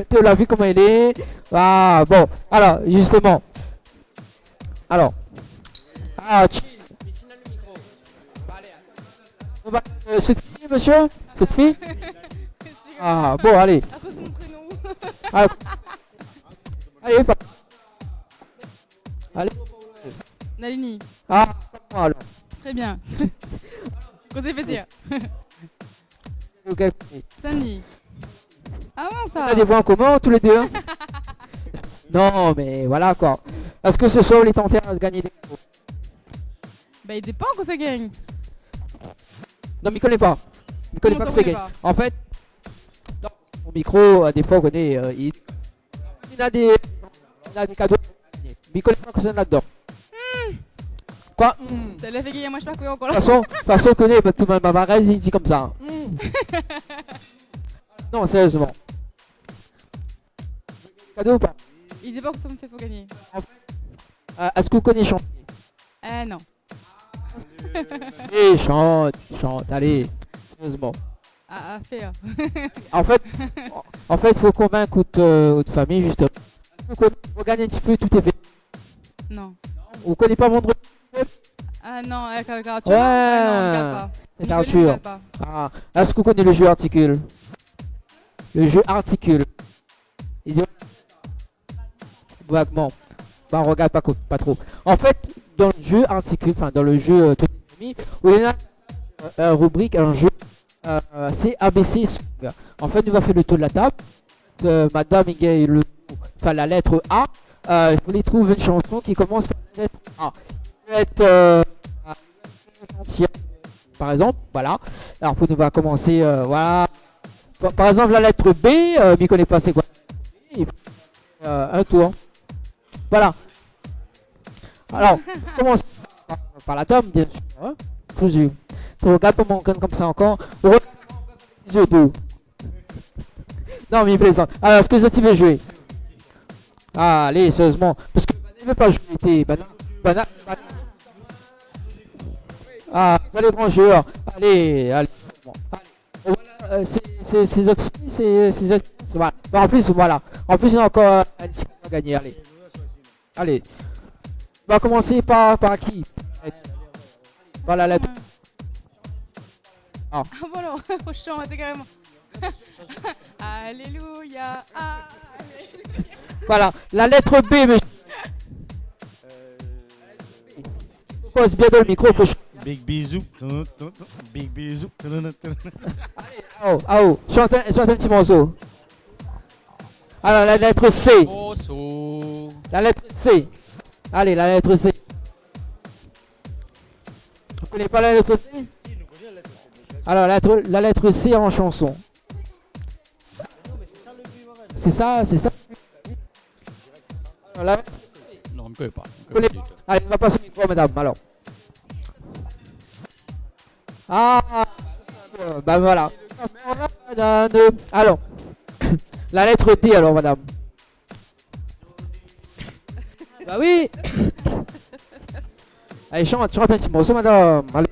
B: Tu l'as vu comment il est. Ah bon, alors, justement. Alors. Ah, cette fille, monsieur? Cette fille? Ah bon, allez. Allez.
O: Nalini.
B: Ah, alors.
O: Très bien. Causez plaisir.
B: Okay.
O: Samedi. Ah bon, ça.
B: On a des points en commun tous les deux. Hein. Non, mais voilà quoi. Est-ce que ce soir, les tenter de gagner des euros?
O: Bah, il dépend que ça gagne.
B: Non, mais il connaît pas. Il connaît pas que ça gagne. En fait, dans mon micro, des fois, on connaît. Il a des cadeaux. Mais il connaît pas que c'est là-dedans. Quoi?
O: Ça l'a fait gagner, moi je sais pas quoi encore là.
B: De toute façon, on connaît, tout le monde Bavarez, il dit comme ça. Non, sérieusement. Cadeau ou pas?
O: Il dit pas que ça me fait faut gagner.
B: Est-ce que vous connaissez chanter?
O: Non.
B: Et chante, allez, sérieusement.
O: Fais.
B: En fait, il faut convaincre votre famille, justement. Vous gagnez un petit peu, tout est fait.
O: Non.
B: Vous connaissez pas vendredi?
O: Ah non, caricature.
B: Ouais,
O: non,
B: c'est caricature. Ah, est-ce que vous connaissez le jeu articule? Le jeu articule. Il dit vaguement. Bah, on regarde pas trop. En fait, dans le jeu articule, enfin dans le jeu où il y a une rubrique, un jeu, c'est ABC. En fait, nous va faire le tour de la table. Madame, il y a la lettre A. Il faut lui trouver une chanson qui commence par la lettre A. Être par exemple, voilà. Alors pour nous va commencer, voilà. Par exemple la lettre B, il connaît pas c'est quoi. Un tour. Voilà. Alors, on commence par la tome, bien sûr. Hein. Tu regardes pas mon comme ça encore. Je deux. Non mais il plaisante. Alors est-ce que tu veux jouer? Ah, allez, sérieusement. Parce que il veut pas jouer. Ah, ça les grands joueurs. Allez. Voilà, c'est autres filles, c'est autres. Voilà. En plus, voilà. En plus, il y a encore un petit peu à gagner. Allez. On va commencer par qui? Par la lettre.
O: Ah voilà, au chant, t'es carrément. Alléluia.
B: Voilà, la lettre B, monsieur. Pose bien dans le micro, faut...
P: Big bisou. Big bisou.
B: Ah oh, chante un petit morceau. Alors, la lettre C. La lettre C. Allez, la lettre C. Vous ne connaissez pas la lettre C? Alors, la lettre C en chanson. C'est ça, c'est ça. Alors, la...
Q: Non, on ne connaît pas.
B: Allez, on va passer au micro, madame. Alors. Ah, bah voilà. Alors, la lettre D, alors, madame. Bah oui. Allez, chante un petit morceau, madame. Allez.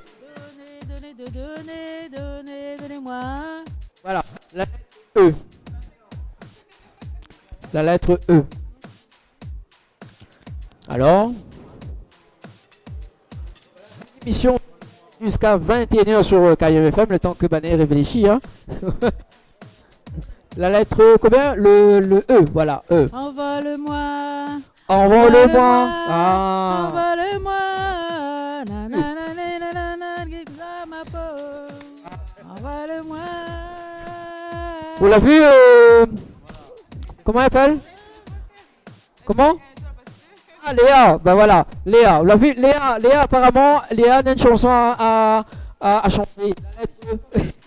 O: Donnez-moi.
B: Voilà, la lettre E. La lettre E. Alors, émission jusqu'à 21h sur KMFM, le temps que Banet réfléchit. Hein. La lettre combien? Le E, voilà, E.
O: Envole-moi.
B: Envole-moi. Ah.
O: Envole-moi. Ma peau. Envole-moi.
B: Vous l'avez vu comment elle appelle? Comment? Ah, Léa, bah voilà, Léa, vous l'avez vu? Léa, apparemment, Léa a une chanson à chanter.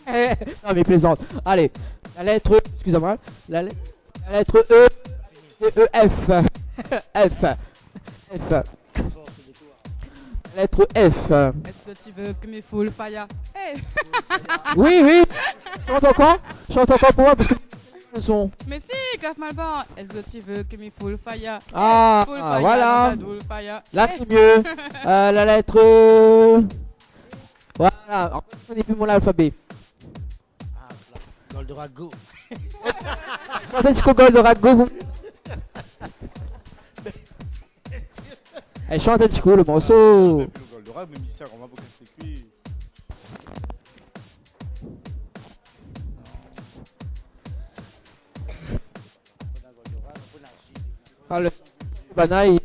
B: La lettre... non mais plaisante. Allez, la lettre, excusez-moi, la lettre E, F. F. La lettre F.
O: Est-ce que tu veux que mes foules faille?
B: Oui. Chante encore pour moi parce que le son.
O: Mais si, grave mal bon. Est-ce que tu veux que mes foules faille?
B: Ah, voilà. Là c'est mieux. La lettre. Voilà. En fait, ce n'est plus mon alphabet.
P: Goldorago.
B: Quand est-ce qu'on Goldorago? Elle chante un petit coup le morceau. Le Banaï.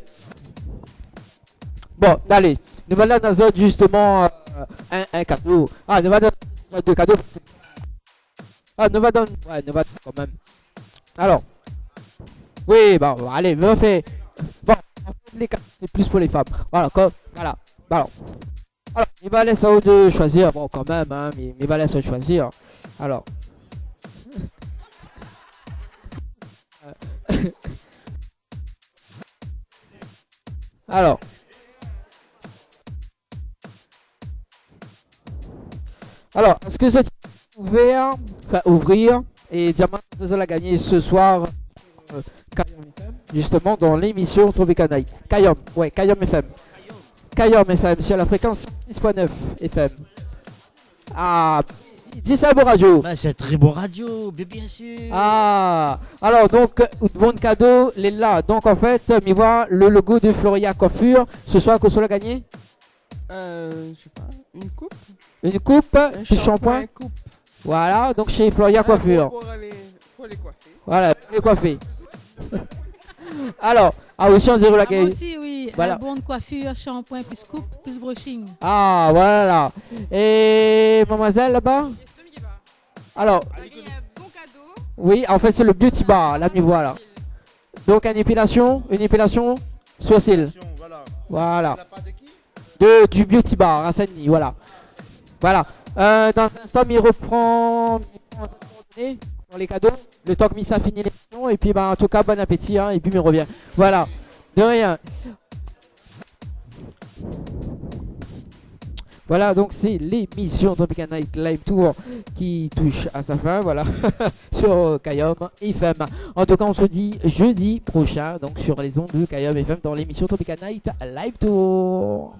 B: Bon, allez, nous voilà dans un justement un cadeau. Ah, nous voilà dans deux cadeaux. Ah, nous voilà dans... Ouais, nous voilà quand même. Alors. Oui, bon, allez, me fait. Bon, les cadeaux, c'est plus pour les femmes. Voilà, comme, voilà. Alors, il va laisser à eux de choisir. Bon, quand même, hein, mais il va laisser choisir. Alors. Alors, est-ce que c'est ouvrir et Diamant de la gagner ce soir justement dans l'émission Tropical Night. Kayom FM. Kayom FM sur la fréquence 6.9 FM. Ah, dis ça, bon radio.
P: Bah, c'est un très bon radio, bien sûr.
B: Ah, alors donc, bon cadeau, il est là. Donc en fait, mi voir le logo de Floria Coiffure. Ce soir, qu'on soit gagné?
R: Je sais pas, une coupe.
B: Une coupe, du shampoing.
R: Coupe.
B: Voilà, donc chez Floria Coiffure.
R: Pour les coiffer.
B: Voilà, pour les coiffer. Alors, aussi on dirait la gagne.
S: Aussi, oui,
B: voilà.
S: Bonne coiffure, shampoing, plus coupe, plus brushing.
B: Ah, voilà. Et mademoiselle là-bas? Alors, oui, en fait c'est le beauty bar, là, mi voilà. Donc une épilation sourcil. Voilà. Du beauty bar à Saint-Denis, voilà. Voilà. Dans un instant, il reprend pour les cadeaux. Le temps que Missa finit l'émission. Et puis, bah, en tout cas, bon appétit. Hein, et puis, il revient. Voilà. De rien. Voilà, donc c'est l'émission Tropical Night Live Tour qui touche à sa fin. Voilà. Sur Kayom FM. En tout cas, on se dit jeudi prochain. Donc, sur les ondes de Kayom FM dans l'émission Tropical Night Live Tour.